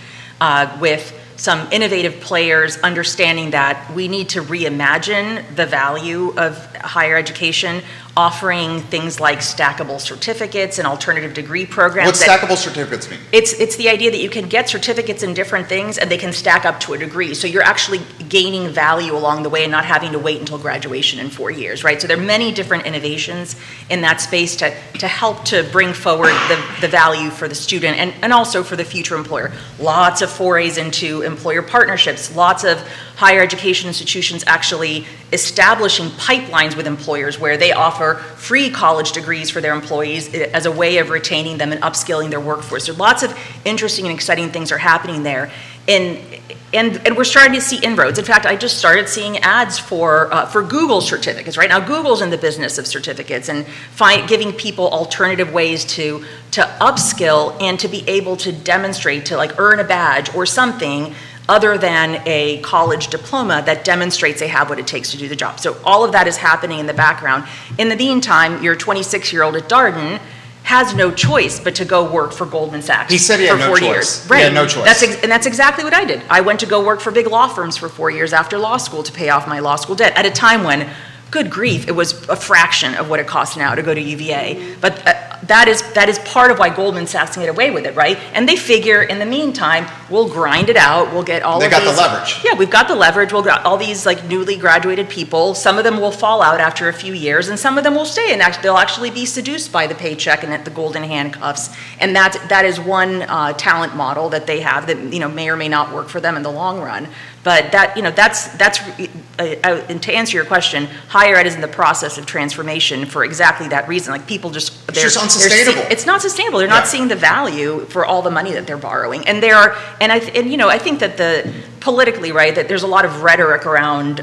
with some innovative players understanding that we need to reimagine the value of higher education, offering things like stackable certificates and alternative degree programs. What stackable certificates mean? It's the idea that you can get certificates in different things and they can stack up to a degree. So you're actually gaining value along the way and not having to wait until graduation in 4 years, right? So there are many different innovations in that space to help to bring forward the value for the student and also for the future employer. Lots of forays into employer partnerships, lots of higher education institutions actually establishing pipelines with employers where they offer free college degrees for their employees as a way of retaining them and upskilling their workforce. So lots of interesting and exciting things are happening there. And we're starting to see inroads. In fact, I just started seeing ads for Google certificates. Right now, Google's in the business of certificates and giving people alternative ways to upskill and to be able to demonstrate, to earn a badge or something other than a college diploma that demonstrates they have what it takes to do the job. So all of that is happening in the background. In the meantime, your 26-year-old at Darden has no choice but to go work for Goldman Sachs. He said he had for no 4 choice. years. He had no choice. That's exactly what I did. I went to go work for big law firms for 4 years after law school to pay off my law school debt at a time when, good grief, it was a fraction of what it costs now to go to UVA. But that is part of why Goldman Sachs can get away with it, right? And they figure, in the meantime, we'll grind it out. We'll get all of these. They got the leverage. Yeah, we've got the leverage. We'll got all these newly graduated people. Some of them will fall out after a few years, and some of them will stay, and they'll actually be seduced by the paycheck and the golden handcuffs. And that is one talent model that they have that may or may not work for them in the long run. But and to answer your question, higher ed is in the process of transformation for exactly that reason. People it's just unsustainable. It's not sustainable. They're not seeing the value for all the money that they're borrowing. And I think that politically, right, that there's a lot of rhetoric around,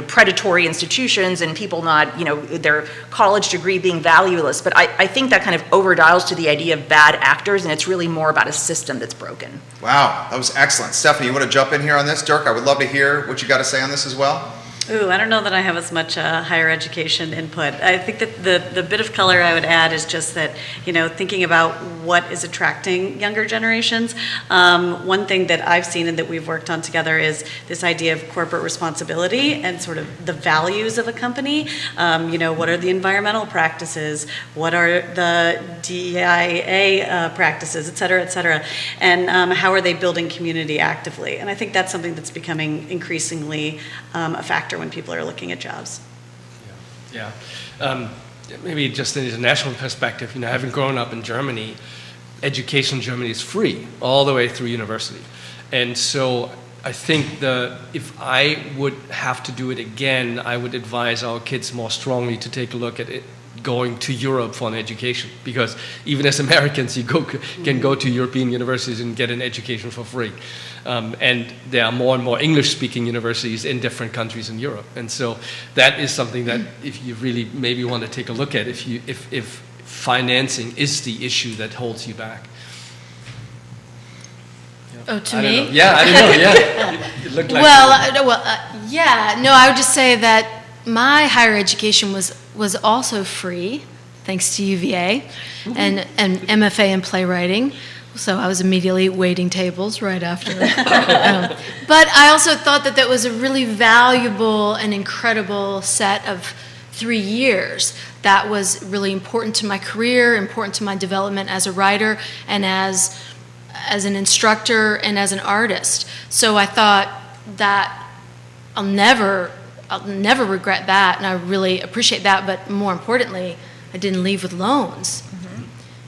predatory institutions and people not, their college degree being valueless. But I think that kind of overdials to the idea of bad actors, and it's really more about a system that's broken. Wow, that was excellent. Stephanie, you want to jump in here on this? Dirk, I would love to hear what you got to say on this as well. Ooh, I don't know that I have as much higher education input. I think that the bit of color I would add is just that, thinking about what is attracting younger generations. One thing that I've seen and that we've worked on together is this idea of corporate responsibility and sort of the values of a company. What are the environmental practices? What are the DEIA practices, et cetera, and how are they building community actively? And I think that's something that's becoming increasingly a factor when people are looking at jobs. Yeah. Maybe just an international perspective, having grown up in Germany, education in Germany is free all the way through university. And so I think if I would have to do it again, I would advise our kids more strongly to take a look at it, going to Europe for an education, because even as Americans, you can go to European universities and get an education for free. And there are more and more English-speaking universities in different countries in Europe. And so that is something that if you really maybe want to take a look at, if financing is the issue that holds you back. Oh, to me? Yeah, I don't know, yeah. It looked like I would just say that my higher education was also free, thanks to UVA, and MFA in playwriting. So I was immediately waiting tables right after. But I also thought that was a really valuable and incredible set of 3 years. That was really important to my career, important to my development as a writer and as an instructor and as an artist. So I thought that I'll never regret that, and I really appreciate that. But more importantly, I didn't leave with loans.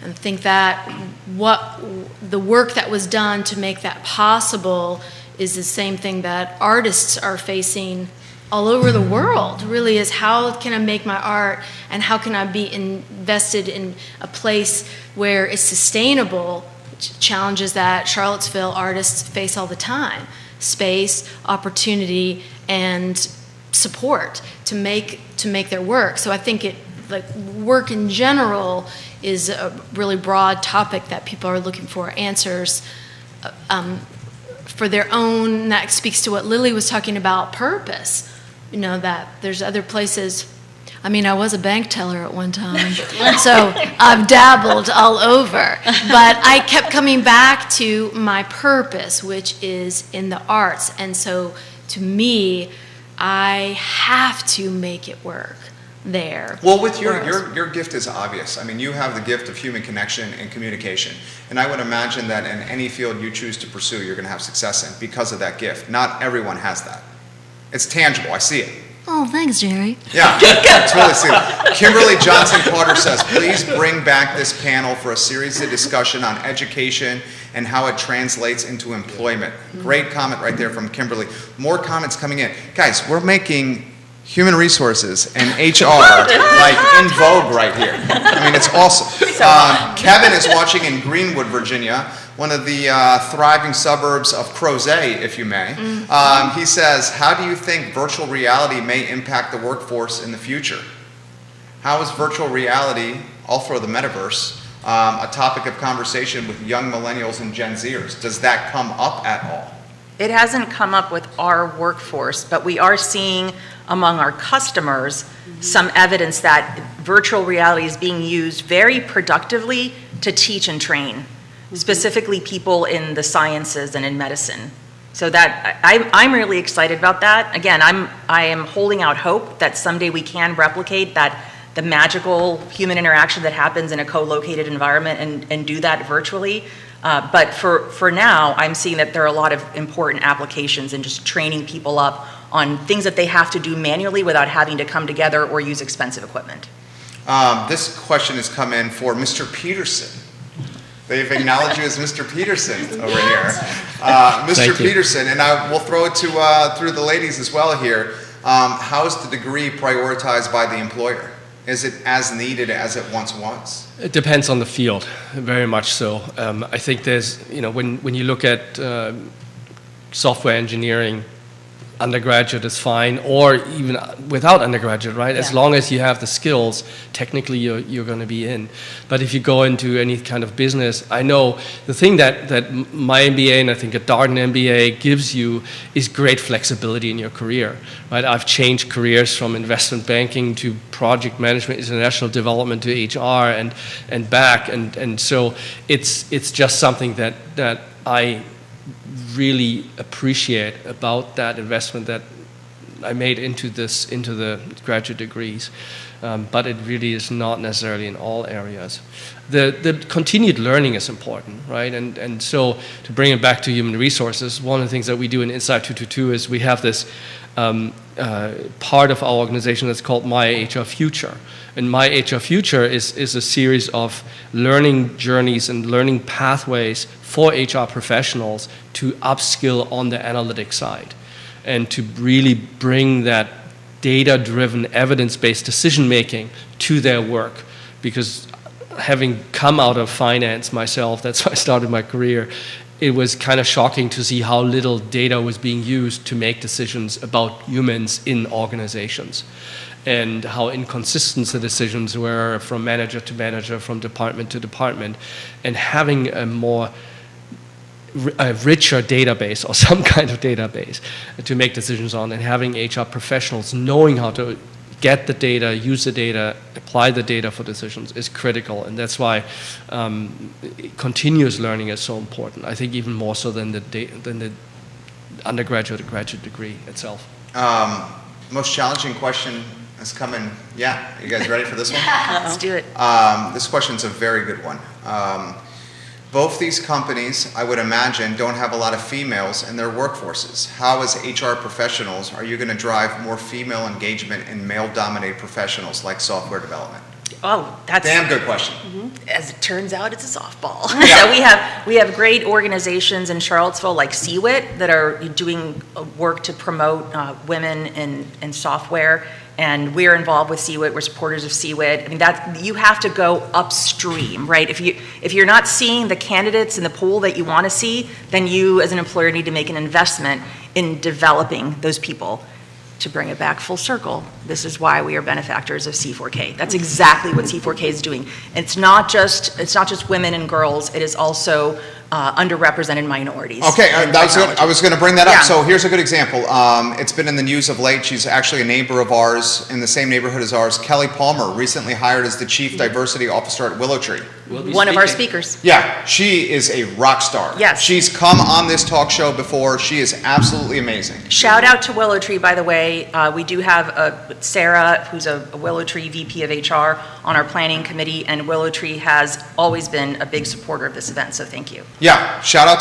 And I think that what the work that was done to make that possible is the same thing that artists are facing all over the world, really, is how can I make my art and how can I be invested in a place where it's sustainable, challenges that Charlottesville artists face all the time: space, opportunity, and support to make their work. So I think work in general is a really broad topic that people are looking for answers for their own. That speaks to what Lily was talking about, purpose. That there's other places. I mean, I was a bank teller at one time, so I've dabbled all over. But I kept coming back to my purpose, which is in the arts. And so to me, I have to make it work there. Well, with your gift is obvious. I mean, you have the gift of human connection and communication. And I would imagine that in any field you choose to pursue, you're going to have success in because of that gift. Not everyone has that. It's tangible. I see it. Oh, thanks, Jerry. Yeah, I totally see it. Kimberly Johnson-Carter says, please bring back this panel for a series of discussion on education and how it translates into employment. Great comment right there from Kimberly. More comments coming in. Guys, we're making human resources and HR like in vogue right here. I mean, it's awesome. Kevin is watching in Greenwood, Virginia, one of the thriving suburbs of Crozet, if you may. He says, how do you think virtual reality may impact the workforce in the future? How is virtual reality, all through the metaverse, a topic of conversation with young millennials and Gen Zers? Does that come up at all? It hasn't come up with our workforce, but we are seeing among our customers some evidence that virtual reality is being used very productively to teach and train, specifically people in the sciences and in medicine. So that I'm really excited about that. Again, I am holding out hope that someday we can replicate that, the magical human interaction that happens in a co-located environment and do that virtually. But for now, I'm seeing that there are a lot of important applications in just training people up on things that they have to do manually without having to come together or use expensive equipment. This question has come in for Mr. Peterson. They've acknowledged you as Mr. Peterson over here. Mr. Peterson, and I will throw it to through the ladies as well here. How is the degree prioritized by the employer? Is it as needed as it once was? It depends on the field, very much so. I think there's, when you look at software engineering undergraduate is fine, or even without undergraduate, right? As Yeah. long as you have the skills, technically you're going to be in. But if you go into any kind of business, I know the thing that my MBA and I think a Darden MBA gives you is great flexibility in your career, right? I've changed careers from investment banking to project management, international development to HR and back, and so it's just something that I really appreciate about that investment that I made into the graduate degrees, but it really is not necessarily in all areas. The continued learning is important, right? And so to bring it back to human resources, one of the things that we do in Inside 222 is we have this part of our organization that's called My HR Future. And My HR Future is a series of learning journeys and learning pathways for HR professionals to upskill on the analytics side and to really bring that data-driven, evidence-based decision-making to their work. Because having come out of finance myself, that's how I started my career, it was kind of shocking to see how little data was being used to make decisions about humans in organizations, and how inconsistent the decisions were from manager to manager, from department to department, and having a richer database or some kind of database to make decisions on, and having HR professionals knowing how to get the data, use the data, apply the data for decisions is critical, and that's why continuous learning is so important. I think even more so than the undergraduate or graduate degree itself. Most challenging question is coming. Yeah, you guys ready for this one? Let's do it. This question's a very good one. Both these companies, I would imagine, don't have a lot of females in their workforces. How, as HR professionals, are you going to drive more female engagement in male-dominated professionals like software development? Oh, that's Damn good question. As it turns out, it's a softball. Yeah. So we have great organizations in Charlottesville like CWIT that are doing work to promote women in software, and we're involved with CWIT. We're supporters of CWIT. I mean, that you have to go upstream, right? If you're not seeing the candidates in the pool that you want to see, then you as an employer need to make an investment in developing those people. To bring it back full circle, this is why we are benefactors of C4K. That's exactly what C4K is doing. It's not just women and girls. It is also underrepresented minorities. Okay, in I was going to bring that up. Yeah. So here's a good example. It's been in the news of late. She's actually a neighbor of ours in the same neighborhood as ours. Kelly Palmer, recently hired as the Chief Diversity Officer at Willow Tree. One of our speakers. Yeah, she is a rock star. Yes. She's come on this talk show before. She is absolutely amazing. Shout out to Willow Tree, by the way. We do have Sarah, who's a Willow Tree VP of HR, on our planning committee, and Willow Tree has always been a big supporter of this event, so thank you. Yeah, shout out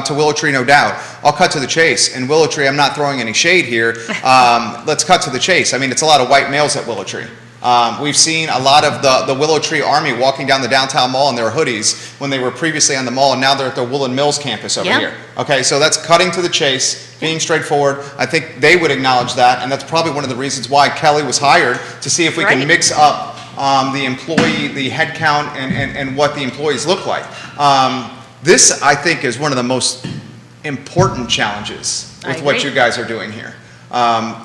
to Willow Tree, no doubt. I'll cut to the chase. In Willow Tree, I'm not throwing any shade here. Let's cut to the chase. I mean, it's a lot of white males at Willow Tree. We've seen a lot of the Willow Tree Army walking down the downtown mall in their hoodies when they were previously on the mall, and now they're at the Woollen Mills campus over here. Okay, so that's cutting to the chase, being straightforward. I think they would acknowledge that, and that's probably one of the reasons why Kelly was hired, to see if we can mix up the employee, the head count, and what the employees look like. This, I think, is one of the most important challenges with what you guys are doing here.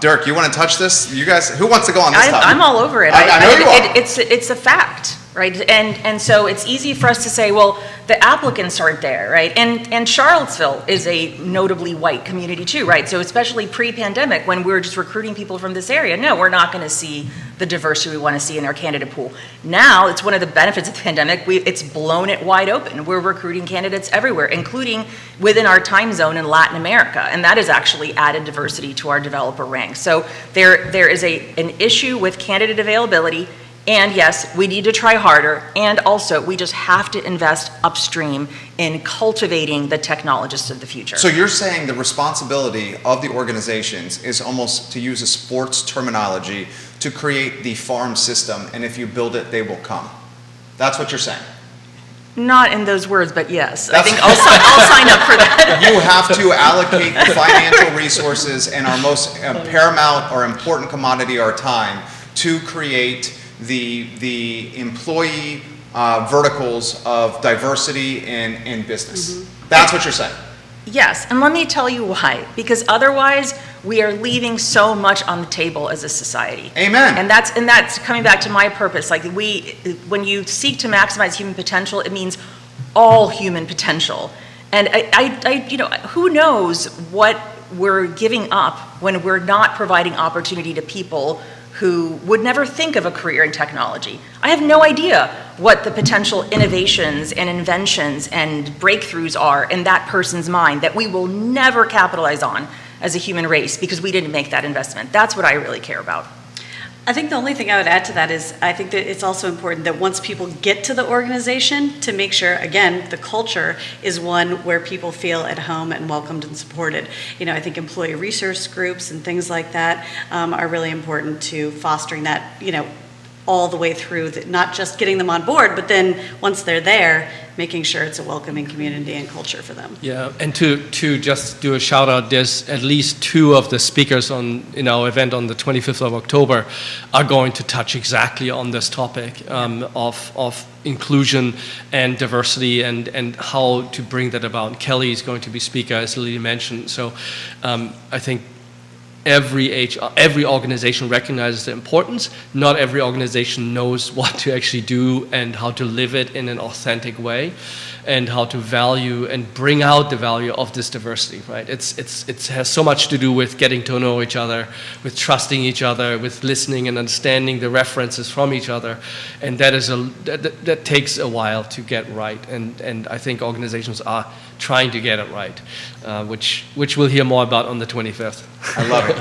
Dirk, you want to touch this? You guys, who wants to go on this topic? I'm all over it. I know you are. It's a fact, right? And so it's easy for us to say, well, the applicants aren't there, right? And Charlottesville is a notably white community too, right? So especially pre-pandemic, when we were just recruiting people from this area, no, we're not going to see the diversity we want to see in our candidate pool. Now, it's one of the benefits of the pandemic. It's blown it wide open. We're recruiting candidates everywhere, including within our time zone in Latin America, and that has actually added diversity to our developer ranks. So there is an issue with candidate availability, and yes, we need to try harder, and also we just have to invest upstream in cultivating the technologists of the future. So you're saying the responsibility of the organizations is almost, to use a sports terminology, to create the farm system, and if you build it, they will come. That's what you're saying. Not in those words, but yes. I think I'll sign up for that. You have to allocate the financial resources and our most paramount or important commodity, our time, to create the employee verticals of diversity in business. That's what you're saying. Yes, and let me tell you why. Because otherwise, we are leaving so much on the table as a society. Amen. And that's coming back to my purpose. Like when you seek to maximize human potential, it means all human potential. And who knows what we're giving up when we're not providing opportunity to people who would never think of a career in technology. I have no idea what the potential innovations and inventions and breakthroughs are in that person's mind that we will never capitalize on as a human race because we didn't make that investment. That's what I really care about. I think the only thing I would add to that is I think that it's also important that once people get to the organization to make sure, again, the culture is one where people feel at home and welcomed and supported. I think employee resource groups and things like that are really important to fostering that, all the way through, not just getting them on board, but then once they're there, making sure it's a welcoming community and culture for them. Yeah, and to just do a shout out, there's at least 2 of the speakers in our event on the 25th of October are going to touch exactly on this topic of inclusion and diversity and how to bring that about. Kelly is going to be speaker, as Lily mentioned. So I think every organization recognizes the importance. Not every organization knows what to actually do and how to live it in an authentic way, and how to value and bring out the value of this diversity. Right? It has so much to do with getting to know each other, with trusting each other, with listening and understanding the references from each other, and that takes a while to get right. And I think organizations are trying to get it right, which we'll hear more about on the 25th. I love it.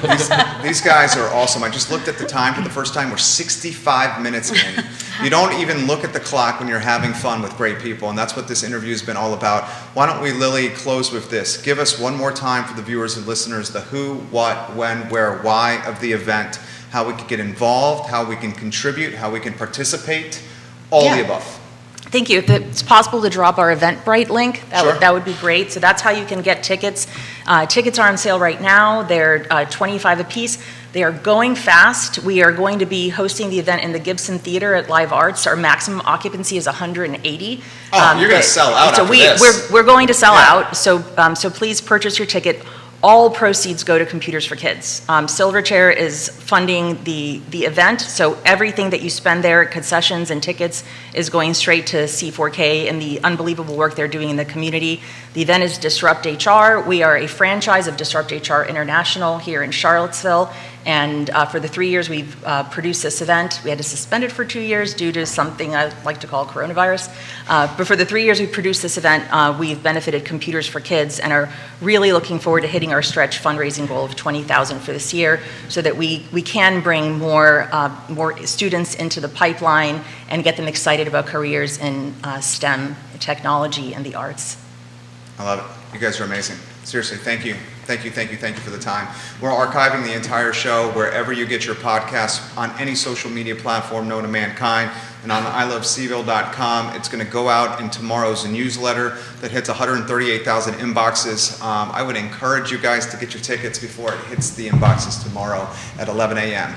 These guys are awesome. I just looked at the time for the first time. We're 65 minutes in. You don't even look at the clock when you're having fun with great people, and that's what this interview has been all about. Why don't we, Lily, close with this? Give us one more time for the viewers and listeners the who, what, when, where, why of the event, how we can get involved, how we can contribute, how we can participate, all the above. Thank you. If it's possible to drop our Eventbrite link, that would be great. So that's how you can get tickets. Tickets are on sale right now. They're $25 a piece. They are going fast. We are going to be hosting the event in the Gibson Theater at Live Arts. Our maximum occupancy is 180. Oh, you're going to sell out after this. We're going to sell out. So please purchase your ticket. All proceeds go to Computers for Kids. Silverchair is funding the event, so everything that you spend there, concessions and tickets, is going straight to C4K and the unbelievable work they're doing in the community. The event is Disrupt HR. We are a franchise of Disrupt HR International here in Charlottesville, and for the 3 years we've produced this event. We had to suspend it for 2 years due to something I like to call coronavirus. But for the 3 years we've produced this event, we've benefited Computers for Kids and are really looking forward to hitting our stretch fundraising goal of $20,000 for this year, so that we can bring more students into the pipeline and get them excited about careers in STEM, technology, and the arts. I love it. You guys are amazing. Seriously, thank you. Thank you for the time. We're archiving the entire show wherever you get your podcasts, on any social media platform known to mankind, and on iloveseville.com. It's going to go out in tomorrow's newsletter that hits 138,000 inboxes. I would encourage you guys to get your tickets before it hits the inboxes tomorrow at 11 a.m.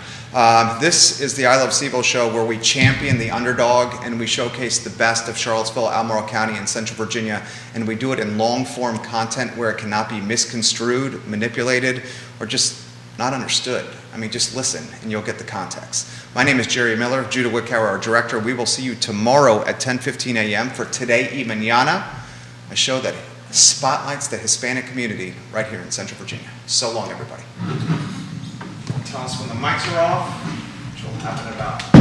This is the I Love CVille show, where we champion the underdog and we showcase the best of Charlottesville, Albemarle County, and Central Virginia, and we do it in long-form content where it cannot be misconstrued, manipulated, or just not understood. I mean, just listen and you'll get the context. My name is Jerry Miller, Judah Wickower, our director. We will see you tomorrow at 10:15 a.m. for Today y Mañana, a show that spotlights the Hispanic community right here in Central Virginia. So long, everybody. Tell us when the mics are off, which will happen about